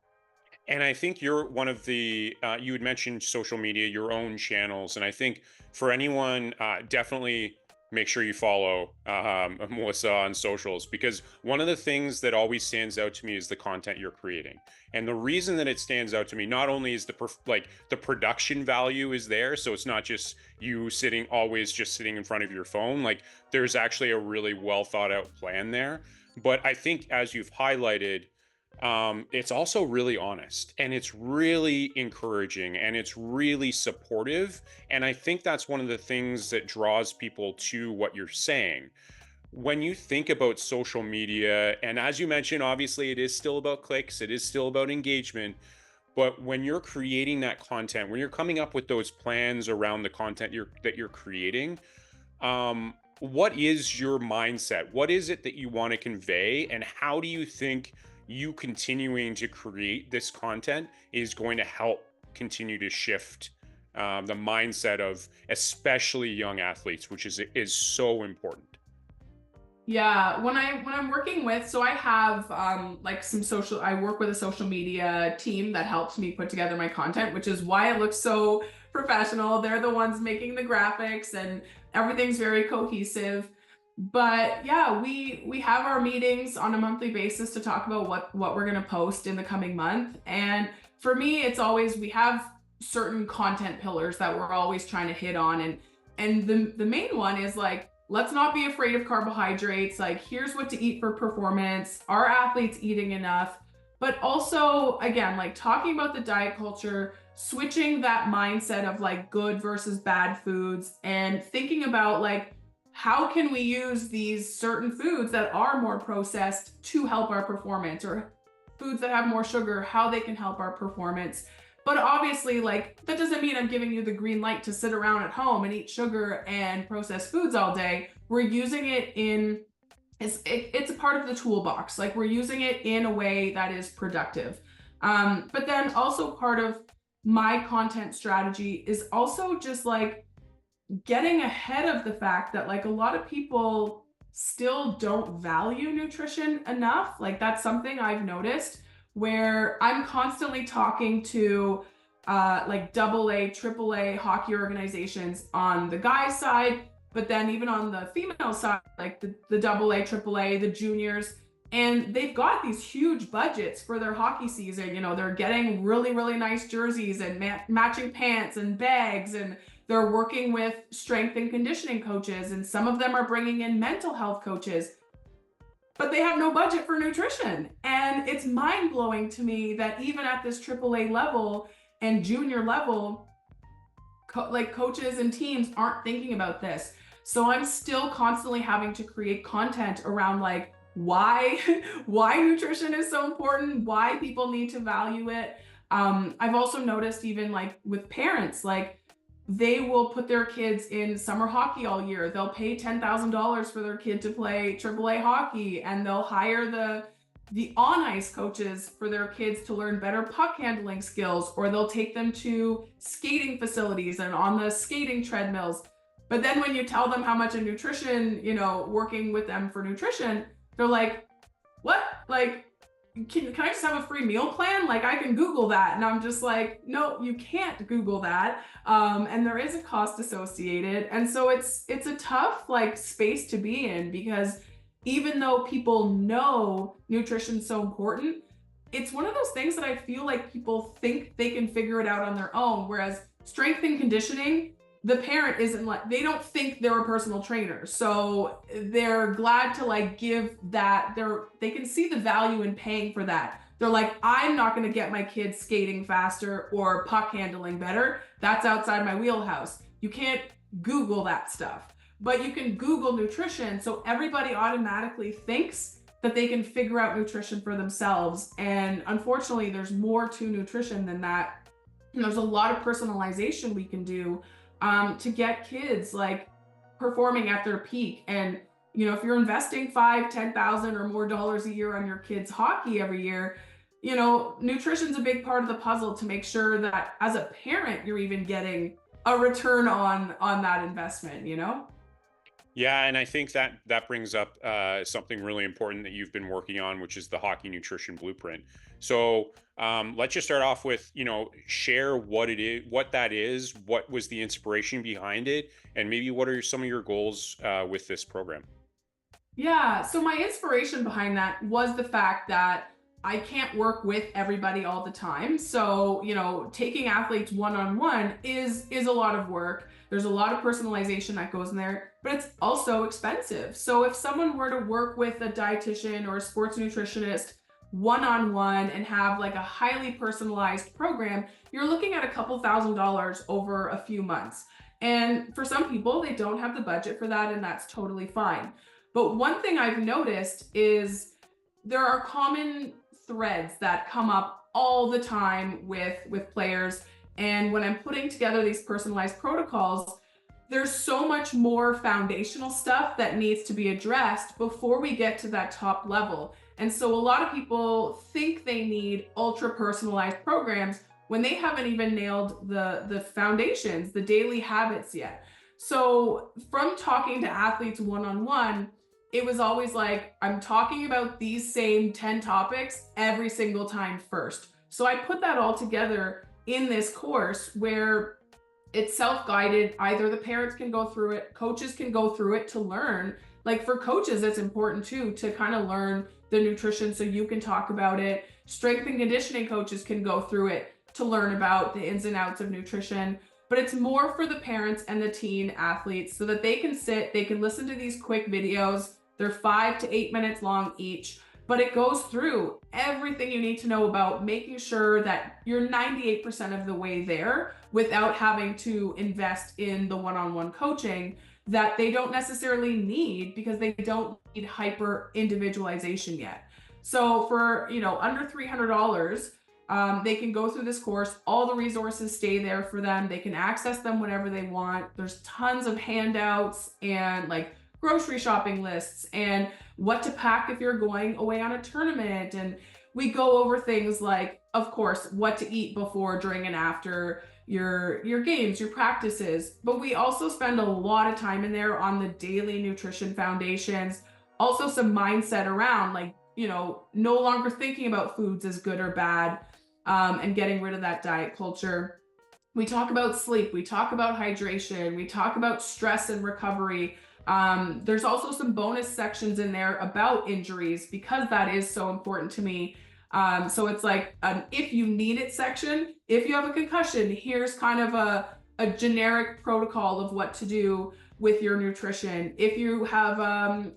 And I think you're one of the, you had mentioned social media, your own channels. And I think for anyone, definitely make sure you follow Melissa on socials, because one of the things that always stands out to me is the content you're creating. And the reason that it stands out to me, not only is the production value is there. So it's not just you always just sitting in front of your phone. Like there's actually a really well thought out plan there. But I think as you've highlighted, it's also really honest, and it's really encouraging, and it's really supportive. And I think that's one of the things that draws people to what you're saying. When you think about social media, and as you mentioned, obviously it is still about clicks, it is still about engagement. But when you're creating that content, when you're coming up with those plans around the content that you're creating, what is your mindset? What is it that you want to convey? And how do you think you continuing to create this content is going to help continue to shift the mindset of especially young athletes, which is so important? Yeah, when I'm working with, so I have I work with a social media team that helps me put together my content, which is why it looks so professional. They're the ones making the graphics and everything's very cohesive. But yeah, we have our meetings on a monthly basis to talk about what we're going to post in the coming month. And for me, it's always, we have certain content pillars that we're always trying to hit on, and the main one is like, let's not be afraid of carbohydrates. Like, here's what to eat for performance. Are athletes eating enough? But also, again, like talking about the diet culture, switching that mindset of like good versus bad foods, and thinking about like, how can we use these certain foods that are more processed to help our performance, or foods that have more sugar, how they can help our performance. But obviously, like, that doesn't mean I'm giving you the green light to sit around at home and eat sugar and processed foods all day. We're using it it's a part of the toolbox. Like, we're using it in a way that is productive. But then also part of my content strategy is also just like getting ahead of the fact that like a lot of people still don't value nutrition enough. Like, that's something I've noticed, where I'm constantly talking to like AA, AAA hockey organizations on the guys side, but then even on the female side, like the AA, AAA, the juniors, and they've got these huge budgets for their hockey season. They're getting really, really nice jerseys and matching pants and bags, and they're working with strength and conditioning coaches, and some of them are bringing in mental health coaches, but they have no budget for nutrition. And it's mind-blowing to me that even at this AAA level and junior level, coaches and teams aren't thinking about this. So I'm still constantly having to create content around like why nutrition is so important, why people need to value it. I've also noticed, even like with parents, like they will put their kids in summer hockey all year. They'll pay $10,000 for their kid to play AAA hockey, and they'll hire the on ice coaches for their kids to learn better puck handling skills, or they'll take them to skating facilities and on the skating treadmills. But then when you tell them how much in nutrition, working with them for nutrition, they're like, what? Like, can I just have a free meal plan? Like I can Google that. And I'm just like, no, you can't Google that. And there is a cost associated. And so it's a tough like space to be in, because even though people know nutrition's so important, it's one of those things that I feel like people think they can figure it out on their own. Whereas strength and conditioning, the parent isn't like, they don't think they're a personal trainer, so they're glad to like give that, they can see the value in paying for that. They're like, I'm not going to get my kids skating faster or puck handling better, that's outside my wheelhouse. You can't Google that stuff, but you can Google nutrition, so everybody automatically thinks that they can figure out nutrition for themselves. And unfortunately, there's more to nutrition than that. And there's a lot of personalization we can do to get kids like performing at their peak. And if you're investing 5,000, 10,000 or more dollars a year on your kids' hockey every year, nutrition's a big part of the puzzle to make sure that as a parent you're even getting a return on that investment. Yeah, and I think that brings up something really important that you've been working on, which is the hockey nutrition blueprint. So let's just start off with, share what it is, what that is, what was the inspiration behind it, and maybe what are some of your goals with this program? Yeah, so my inspiration behind that was the fact that I can't work with everybody all the time. So, taking athletes one-on-one is a lot of work. There's a lot of personalization that goes in there, but it's also expensive. So if someone were to work with a dietitian or a sports nutritionist one-on-one and have like a highly personalized program, you're looking at a couple $1,000s over a few months. And for some people, they don't have the budget for that, and that's totally fine. But one thing I've noticed is there are common threads that come up all the time with players. And when I'm putting together these personalized protocols, there's so much more foundational stuff that needs to be addressed before we get to that top level. And so a lot of people think they need ultra personalized programs when they haven't even nailed the foundations, the daily habits yet. So from talking to athletes one-on-one, it was always like, I'm talking about these same 10 topics every single time first. So I put that all together in this course where it's self-guided. Either the parents can go through it, coaches can go through it to learn. Like for coaches, it's important too, to kind of learn the nutrition so you can talk about it. Strength and conditioning coaches can go through it to learn about the ins and outs of nutrition. But it's more for the parents and the teen athletes so that they can they can listen to these quick videos. They're 5 to 8 minutes long each, but it goes through everything you need to know about making sure that you're 98% of the way there without having to invest in the one-on-one coaching that they don't necessarily need because they don't need hyper individualization yet. So for, under $300, they can go through this course. All the resources stay there for them. They can access them whenever they want. There's tons of handouts and like grocery shopping lists and what to pack if you're going away on a tournament. And we go over things like, of course, what to eat before, during, and after your games, your practices. But we also spend a lot of time in there on the daily nutrition foundations, also some mindset around like, no longer thinking about foods as good or bad, and getting rid of that diet culture. We talk about sleep, we talk about hydration, we talk about stress and recovery. There's also some bonus sections in there about injuries because that is so important to me. So it's like an if you need it section. If you have a concussion, here's kind of a generic protocol of what to do with your nutrition. If you have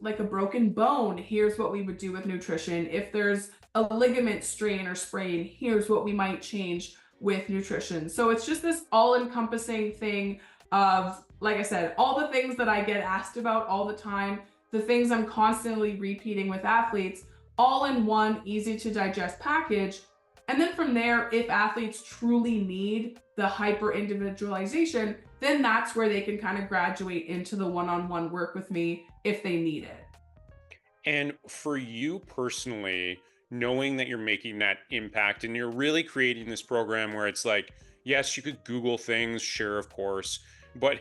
like a broken bone, here's what we would do with nutrition. If there's a ligament strain or sprain, here's what we might change with nutrition. So it's just this all-encompassing thing of, like I said, all the things that I get asked about all the time, the things I'm constantly repeating with athletes, all in one easy to digest package. And then from there, if athletes truly need the hyper individualization, then that's where they can kind of graduate into the one-on-one work with me if they need it. And for you personally, knowing that you're making that impact and you're really creating this program where it's like, yes, you could Google things, sure, of course, but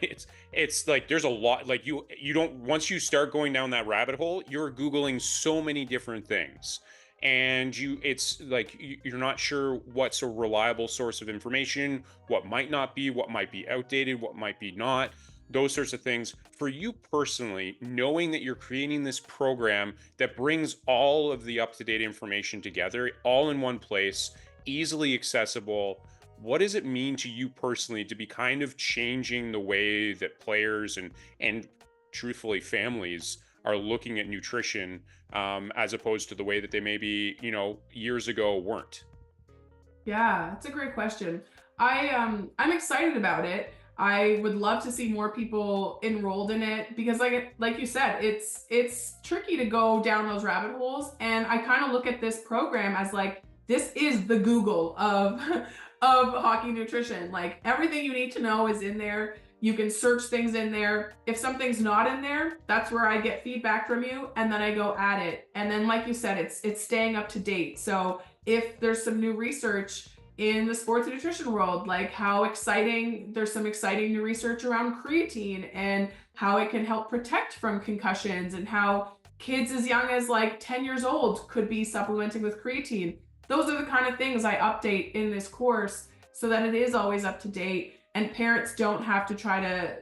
it's like there's a lot, like you don't, once you start going down that rabbit hole, you're Googling so many different things. and it's like you're not sure what's a reliable source of information, what might be outdated, what might be not, those sorts of things. For you personally, knowing that you're creating this program that brings all of the up-to-date information together all in one place, easily accessible, what does it mean to you personally to be kind of changing the way that players and truthfully families are looking at nutrition, as opposed to the way that they maybe, years ago weren't? Yeah, it's a great question. I'm excited about it. I would love to see more people enrolled in it because like you said, it's tricky to go down those rabbit holes, and I kind of look at this program as like this is the Google of of hockey nutrition. Like everything you need to know is in there. You can search things in there. If something's not in there, that's where I get feedback from you and then I go add it. And then like you said, it's staying up to date. So if there's some new research in the sports and nutrition world, like how exciting, there's some exciting new research around creatine and how it can help protect from concussions, and how kids as young as like 10 years old could be supplementing with creatine. Those are the kind of things I update in this course so that it is always up to date and parents don't have to try to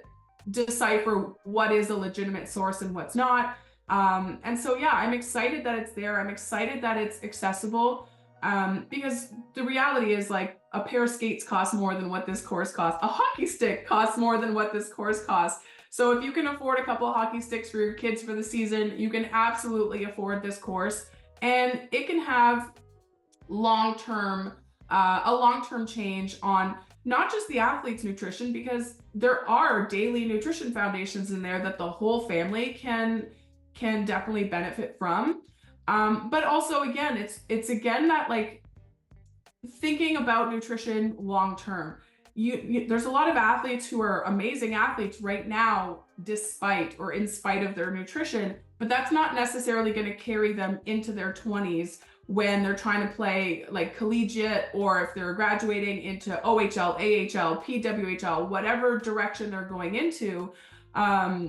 decipher what is a legitimate source and what's not. And so, yeah, I'm excited that it's there. I'm excited that it's accessible, because the reality is like a pair of skates costs more than what this course costs. A hockey stick costs more than what this course costs. So if you can afford a couple of hockey sticks for your kids for the season, you can absolutely afford this course. And it can have long-term, a long-term change on not just the athlete's nutrition, because there are daily nutrition foundations in there that the whole family can definitely benefit from. But also again, it's again that like thinking about nutrition long term. There's a lot of athletes who are amazing athletes right now despite or in spite of their nutrition, but that's not necessarily going to carry them into their 20s when they're trying to play like collegiate, or if they're graduating into OHL, AHL, PWHL, whatever direction they're going into. That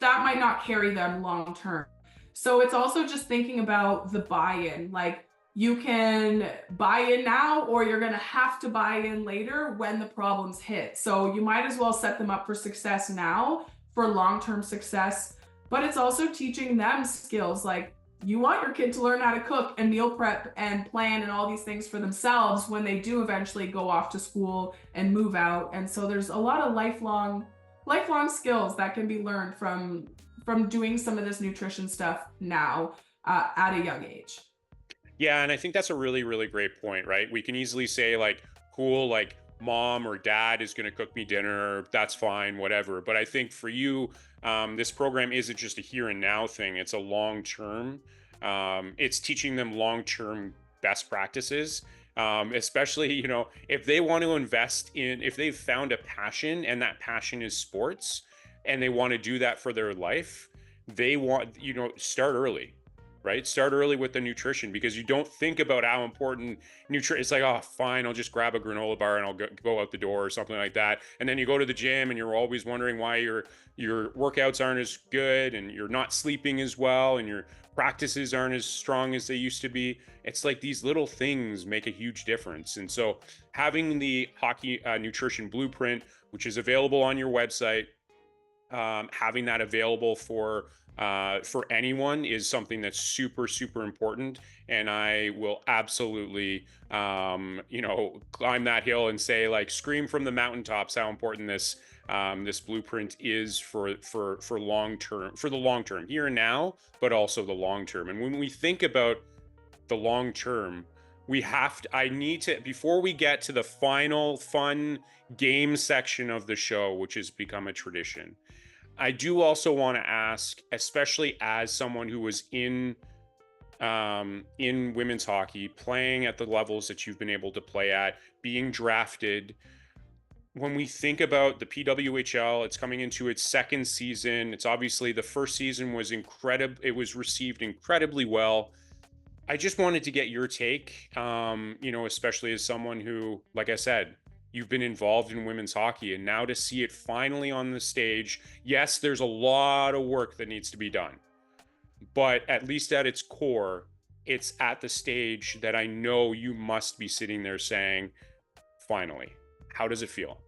might not carry them long term. So it's also just thinking about the buy-in. Like you can buy in now, or you're going to have to buy in later when the problems hit. So you might as well set them up for success now, for long-term success. But it's also teaching them skills. Like you want your kid to learn how to cook and meal prep and plan and all these things for themselves when they do eventually go off to school and move out. And so there's a lot of lifelong skills that can be learned from doing some of this nutrition stuff now, at a young age. Yeah, and I think that's a really, really great point, right? We can easily say, like, cool, like mom or dad is going to cook me dinner. That's fine, whatever. But I think for you, this program isn't just a here and now thing, it's a long term. It's teaching them long term best practices. Especially, if they want to invest if they've found a passion and that passion is sports and they want to do that for their life, they want, start early, right? Start early with the nutrition, because you don't think about how important nutrition. It's like, oh, fine, I'll just grab a granola bar and I'll go out the door or something like that. And then you go to the gym and you're always wondering why your workouts aren't as good and you're not sleeping as well and your practices aren't as strong as they used to be. It's like these little things make a huge difference. And so having the hockey nutrition blueprint, which is available on your website, having that available for anyone is something that's super, super important. And I will absolutely, climb that hill and say, like, scream from the mountaintops how important this blueprint is for long term, for the long term here and now, but also the long term. And when we think about the long term, I need to, before we get to the final fun game section of the show, which has become a tradition, I do also want to ask, especially as someone who was in women's hockey, playing at the levels that you've been able to play at, being drafted. When we think about the PWHL, it's coming into its second season. It's obviously, the first season was incredible. It was received incredibly well. I just wanted to get your take, especially as someone who, like I said, you've been involved in women's hockey, and now to see it finally on the stage. Yes, there's a lot of work that needs to be done, but at least at its core, it's at the stage that I know you must be sitting there saying, finally. How does it feel?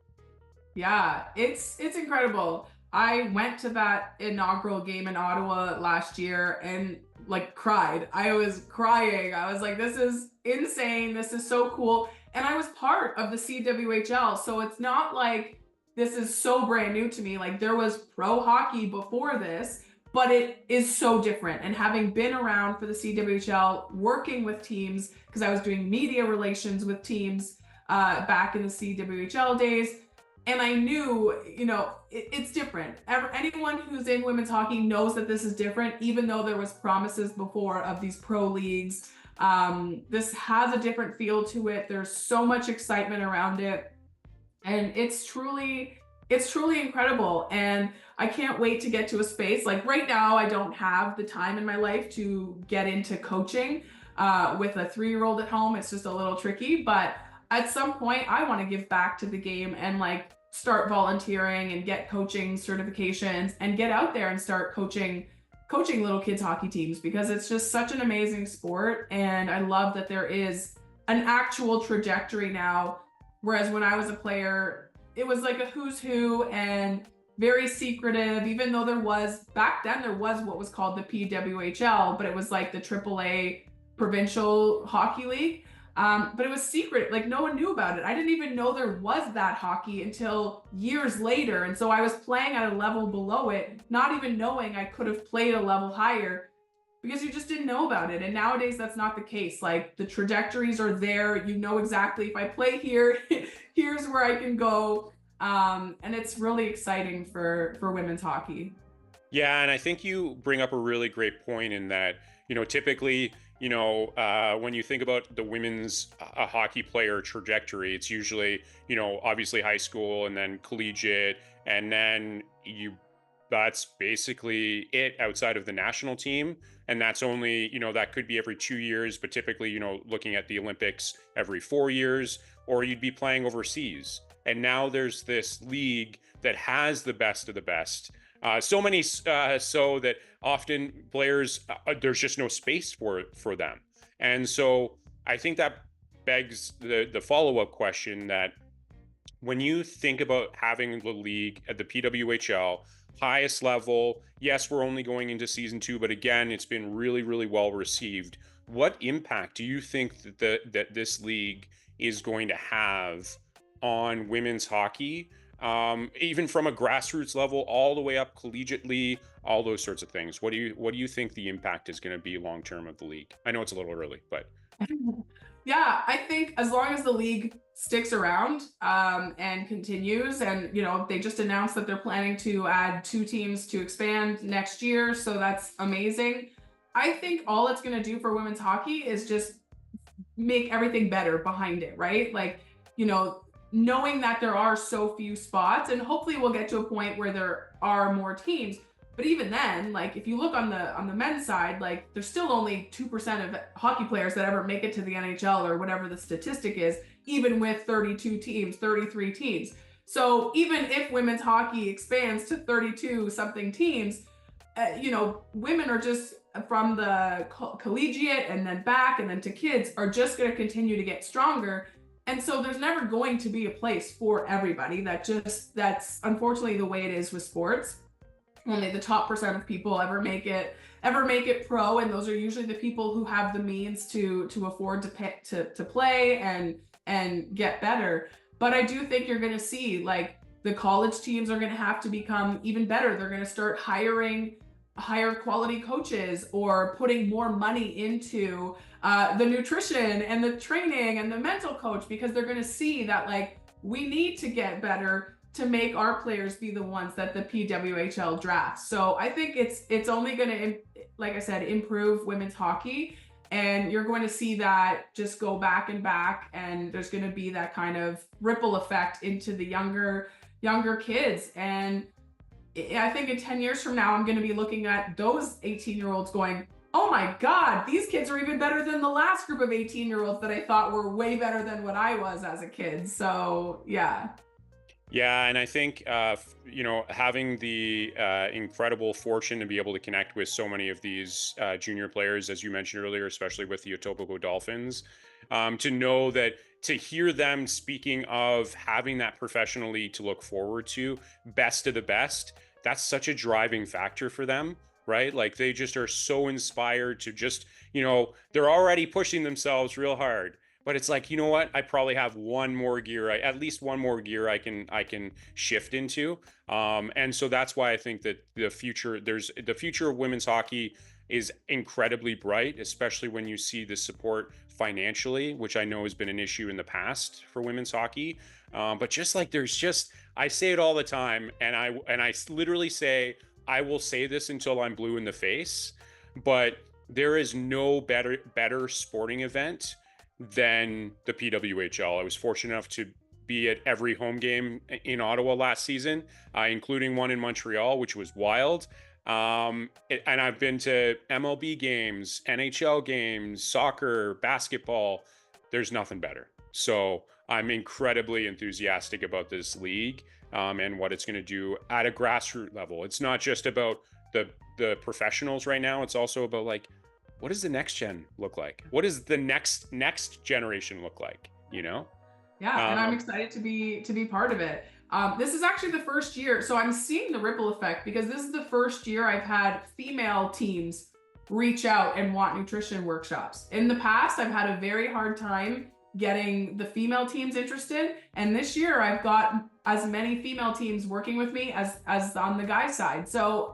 Yeah, it's incredible. I went to that inaugural game in Ottawa last year and like cried. I was crying. I was like, this is insane. This is so cool. And I was part of the CWHL. So it's not like this is so brand new to me. Like there was pro hockey before this, but it is so different. And having been around for the CWHL, working with teams, because I was doing media relations with teams back in the CWHL days, and I knew, it's different. Anyone who's in women's hockey knows that this is different, even though there was promises before of these pro leagues. This has a different feel to it. There's so much excitement around it, and it's truly incredible. And I can't wait to get to a space. Like right now, I don't have the time in my life to get into coaching. With a 3-year-old at home, it's just a little tricky, but at some point I want to give back to the game and like start volunteering and get coaching certifications and get out there and start coaching little kids hockey teams, because it's just such an amazing sport. And I love that there is an actual trajectory now, whereas when I was a player it was like a who's who and very secretive, even though back then there was what was called the PWHL, but it was like the AAA provincial hockey league. But it was secret. Like no one knew about it. I didn't even know there was that hockey until years later. And so I was playing at a level below it, not even knowing I could have played a level higher, because you just didn't know about it. And nowadays that's not the case. Like the trajectories are there. You know exactly, if I play here, here's where I can go. And it's really exciting for women's hockey. Yeah, and I think you bring up a really great point in that, typically, when you think about the women's hockey player trajectory, it's usually, obviously high school and then collegiate, and then that's basically it outside of the national team. And that's only, that could be every 2 years, but typically, looking at the Olympics every 4 years, or you'd be playing overseas. And now there's this league that has the best of the best. So many so that often players, there's just no space for them. And so I think that begs the follow-up question, that when you think about having the league at the PWHL, highest level, yes, we're only going into season 2, but again, it's been really, really well received. What impact do you think that this league is going to have on women's hockey, even from a grassroots level all the way up collegiately, all those sorts of things? What do you think the impact is going to be long term of the league? I know it's a little early, but Yeah, I think as long as the league sticks around and continues, and they just announced that they're planning to add 2 teams to expand next year, so that's amazing. I think all it's going to do for women's hockey is just make everything better behind it, right? Like, knowing that there are so few spots, and hopefully we'll get to a point where there are more teams. But even then, like if you look on the men's side, like there's still only 2% of hockey players that ever make it to the NHL or whatever the statistic is, even with 32 teams, 33 teams. So even if women's hockey expands to 32 something teams, women are just from the collegiate and then back and then to kids are just going to continue to get stronger. And so there's never going to be a place for everybody. That's unfortunately the way it is with sports. Only the top percent of people ever make it pro, and those are usually the people who have the means to afford to pay, to play and get better. But I do think you're going to see like the college teams are going to have to become even better. They're going to start hiring higher quality coaches or putting more money into the nutrition and the training and the mental coach, because they're going to see that like we need to get better to make our players be the ones that the PWHL drafts. So I think it's only going to, like I said, improve women's hockey, and you're going to see that just go back and back, and there's going to be that kind of ripple effect into the younger kids. And I think in 10 years from now, I'm going to be looking at those 18-year-olds going, oh my God, these kids are even better than the last group of 18-year-olds that I thought were way better than what I was as a kid. So yeah. Yeah, and I think having the incredible fortune to be able to connect with so many of these junior players, as you mentioned earlier, especially with the Etobicoke Dolphins, to know that to hear them speaking of having that professional league to look forward to, best of the best, that's such a driving factor for them, right? Like they just are so inspired to just, they're already pushing themselves real hard, but it's like, you know what? I probably have one more gear, at least one more gear I can shift into. And so that's why I think that the future of women's hockey is incredibly bright, especially when you see the support financially, which I know has been an issue in the past for women's hockey. But just like I say it all the time, and I literally say I will say this until I'm blue in the face, but there is no better sporting event than the PWHL. I was fortunate enough to be at every home game in Ottawa last season, including one in Montreal, which was wild. And I've been to MLB games, NHL games, soccer, basketball. There's nothing better. So I'm incredibly enthusiastic about this league and what it's going to do at a grassroots level. It's not just about the professionals right now. It's also about like, what does the next gen look like? What does the next generation look like? Yeah, and I'm excited to be part of it. This is actually the first year, so I'm seeing the ripple effect because this is the first year I've had female teams reach out and want nutrition workshops. In the past, I've had a very hard time getting the female teams interested, and this year I've got as many female teams working with me as on the guy side. So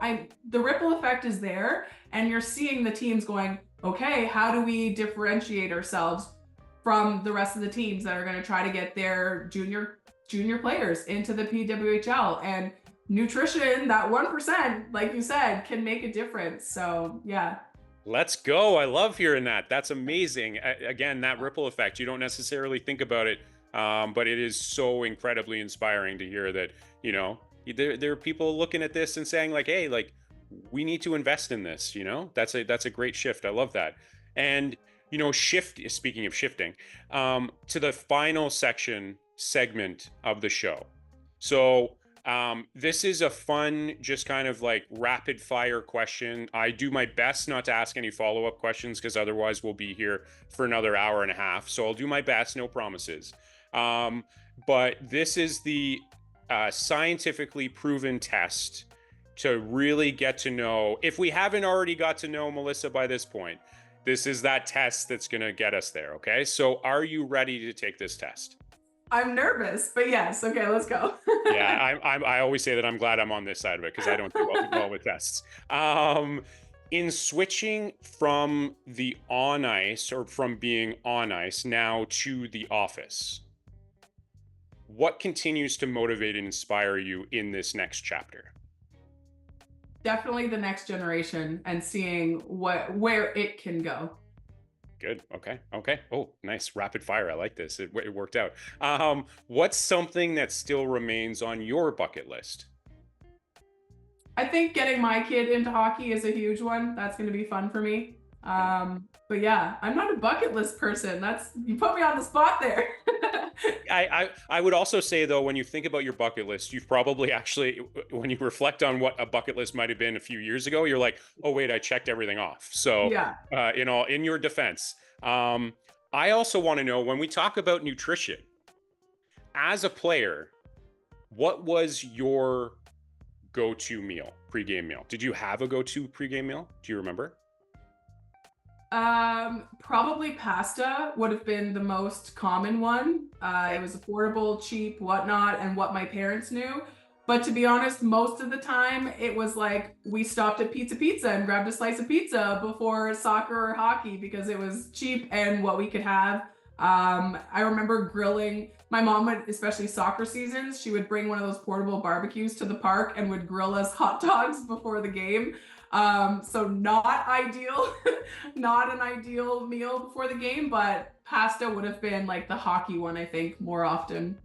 the ripple effect is there, and you're seeing the teams going, okay, how do we differentiate ourselves from the rest of the teams that are going to try to get their junior players into the PWHL? And nutrition, that 1%, like you said, can make a difference. So yeah. Let's go. I love hearing that. That's amazing. Again, that ripple effect, you don't necessarily think about it, but it is so incredibly inspiring to hear that, there are people looking at this and saying like, hey, like we need to invest in this, that's a great shift. I love that. And, speaking of shifting, to the final segment of the show. So this is a fun, just kind of like rapid fire question. I do my best not to ask any follow-up questions because otherwise we'll be here for another hour and a half. So I'll do my best, no promises. But this is the scientifically proven test to really get to know, if we haven't already got to know Melissa by this point, this is that test that's going to get us there. Okay. So are you ready to take this test? I'm nervous, but yes. Okay, let's go. Yeah, I always say that I'm glad I'm on this side of it because I don't do well with tests. In switching from the on ice or from being on ice now to the office, what continues to motivate and inspire you in this next chapter? Definitely the next generation and seeing where it can go. Good. Okay. Oh, nice. Rapid fire. I like this. It worked out. What's something that still remains on your bucket list? I think getting my kid into hockey is a huge one. That's going to be fun for me. But yeah, I'm not a bucket list person. You put me on the spot there. I would also say though, when you think about your bucket list, you've probably actually, when you reflect on what a bucket list might have been a few years ago, you're like, oh wait, I checked everything off. So Yeah. in your defense, I also want to know, when we talk about nutrition as a player, what was your go-to meal, pregame meal? Did you have a go-to pregame meal? Do you remember? Probably pasta would have been the most common one. It was affordable, cheap, whatnot, and what my parents knew. But to be honest, most of the time it was like we stopped at Pizza and grabbed a slice of pizza before soccer or hockey because it was cheap and what we could have. I remember grilling. My mom would, especially soccer seasons, she would bring one of those portable barbecues to the park and would grill us hot dogs before the game. So not ideal, not an ideal meal before the game, but pasta would have been like the hockey one, I think, more often.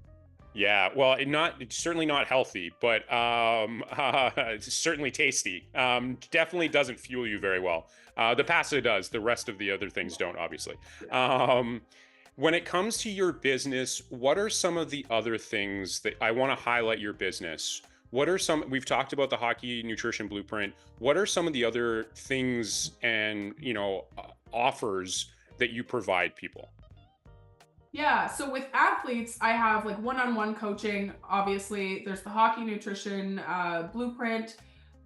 Yeah, well, it's certainly not healthy, but it's certainly tasty. Definitely doesn't fuel you very well. The pasta does. The rest of the other things don't, obviously. When it comes to your business, what are some of the other things that I want to highlight your business? What are some, we've talked about the hockey nutrition blueprint. What are some of the other things and, offers that you provide people? Yeah, so with athletes, I have like one-on-one coaching. Obviously, there's the hockey nutrition blueprint,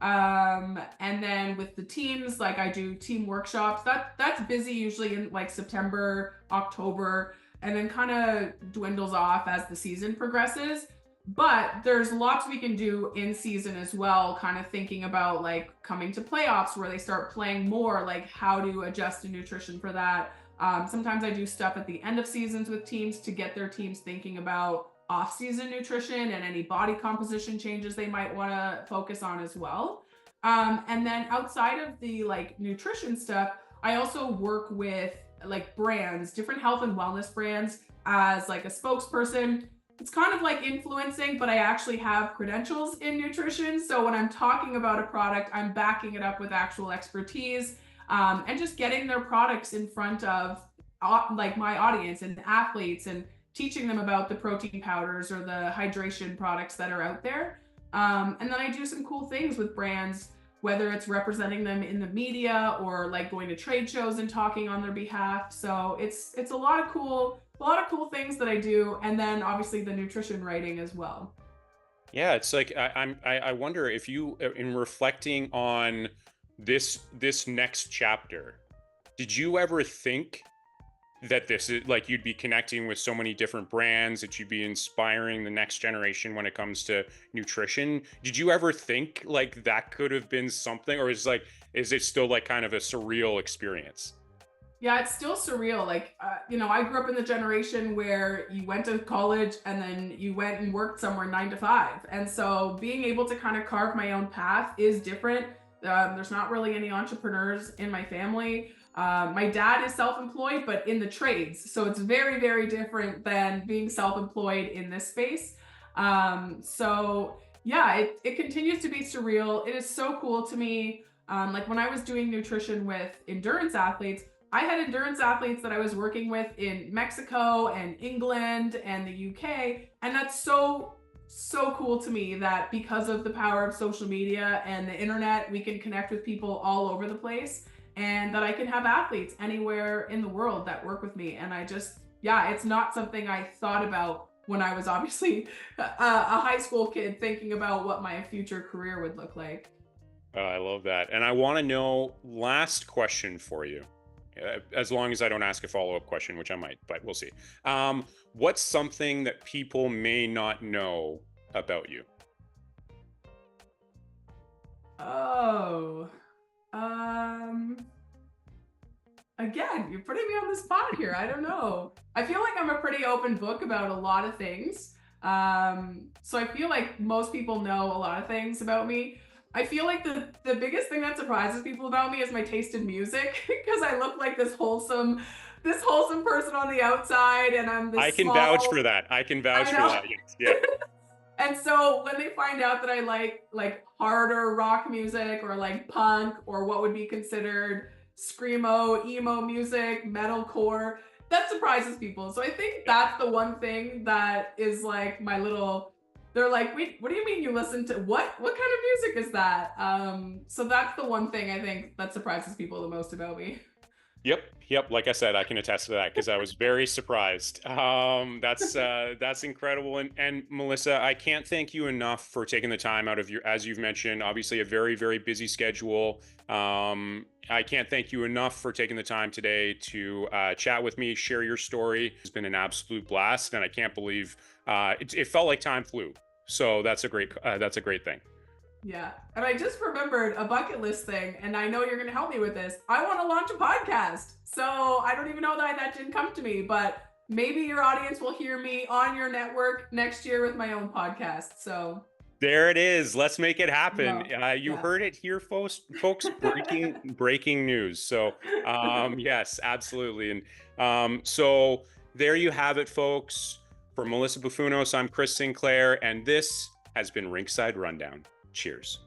and then with the teams, like I do team workshops. That's busy usually in like September, October, and then kind of dwindles off as the season progresses. But there's lots we can do in season as well. Kind of thinking about like coming to playoffs where they start playing more, like how to adjust the nutrition for that. Sometimes I do stuff at the end of seasons with teams to get their teams thinking about off-season nutrition and any body composition changes they might want to focus on as well. And then outside of the like nutrition stuff, I also work with like brands, different health and wellness brands as like a spokesperson. It's kind of like influencing, but I actually have credentials in nutrition. So when I'm talking about a product, I'm backing it up with actual expertise, and just getting their products in front of like my audience and athletes and teaching them about the protein powders or the hydration products that are out there. And then I do some cool things with brands, whether it's representing them in the media or like going to trade shows and talking on their behalf. So it's a lot of cool things that I do, and then obviously the nutrition writing as well. Yeah, it's like I wonder if you, in reflecting on this next chapter, did you ever think that this is like you'd be connecting with so many different brands, that you'd be inspiring the next generation when it comes to nutrition? Did you ever think like that could have been something, or is it still like kind of a surreal experience? Yeah, it's still surreal. Like, I grew up in the generation where you went to college and then you went and worked somewhere 9 to 5. And so being able to kind of carve my own path is different. There's not really any entrepreneurs in my family. My dad is self-employed, but in the trades. So it's very, very different than being self-employed in this space. So yeah, it continues to be surreal. It is so cool to me. Like when I was doing nutrition with endurance athletes, I had endurance athletes that I was working with in Mexico and England and the UK. And that's so, so cool to me that because of the power of social media and the internet, we can connect with people all over the place, and that I can have athletes anywhere in the world that work with me. And yeah, it's not something I thought about when I was obviously a high school kid thinking about what my future career would look like. I love that. And I want to know, last question for you, as long as I don't ask a follow-up question, which I might, but we'll see. What's something that people may not know about you? Oh, um, again, you're putting me on the spot here. I don't know. I feel like I'm a pretty open book about a lot of things. So I feel like most people know a lot of things about me. I feel like the biggest thing that surprises people about me is my taste in music because I look like this wholesome person on the outside, and I'm I this can vouch for small. that. I can vouch I for know. that. Yes. Yeah. And so when they find out that I like harder rock music or like punk or what would be considered screamo, emo music, metalcore, that surprises people. So I think Yeah. that's the one thing that is like my little. They're like, wait, what do you mean you listen to what? What kind of music is that? So that's the one thing I think that surprises people the most about me. Yep, yep. Like I said, I can attest to that because I was very surprised. That's incredible. And Melissa, I can't thank you enough for taking the time out of your, as you've mentioned, obviously a very, very busy schedule. I can't thank you enough for taking the time today to chat with me, share your story. It's been an absolute blast, and I can't believe it felt like time flew. So that's a great thing. Yeah. And I just remembered a bucket list thing, and I know you're going to help me with this. I want to launch a podcast. So I don't even know that didn't come to me, but maybe your audience will hear me on your network next year with my own podcast. So, There it is. Let's make it happen. well, You yeah. heard it here, folks. Breaking news. So, yes, absolutely. And so there you have it, folks. For Melissa Boufounos, I'm Chris Sinclair, and this has been Rinkside Rundown. Cheers.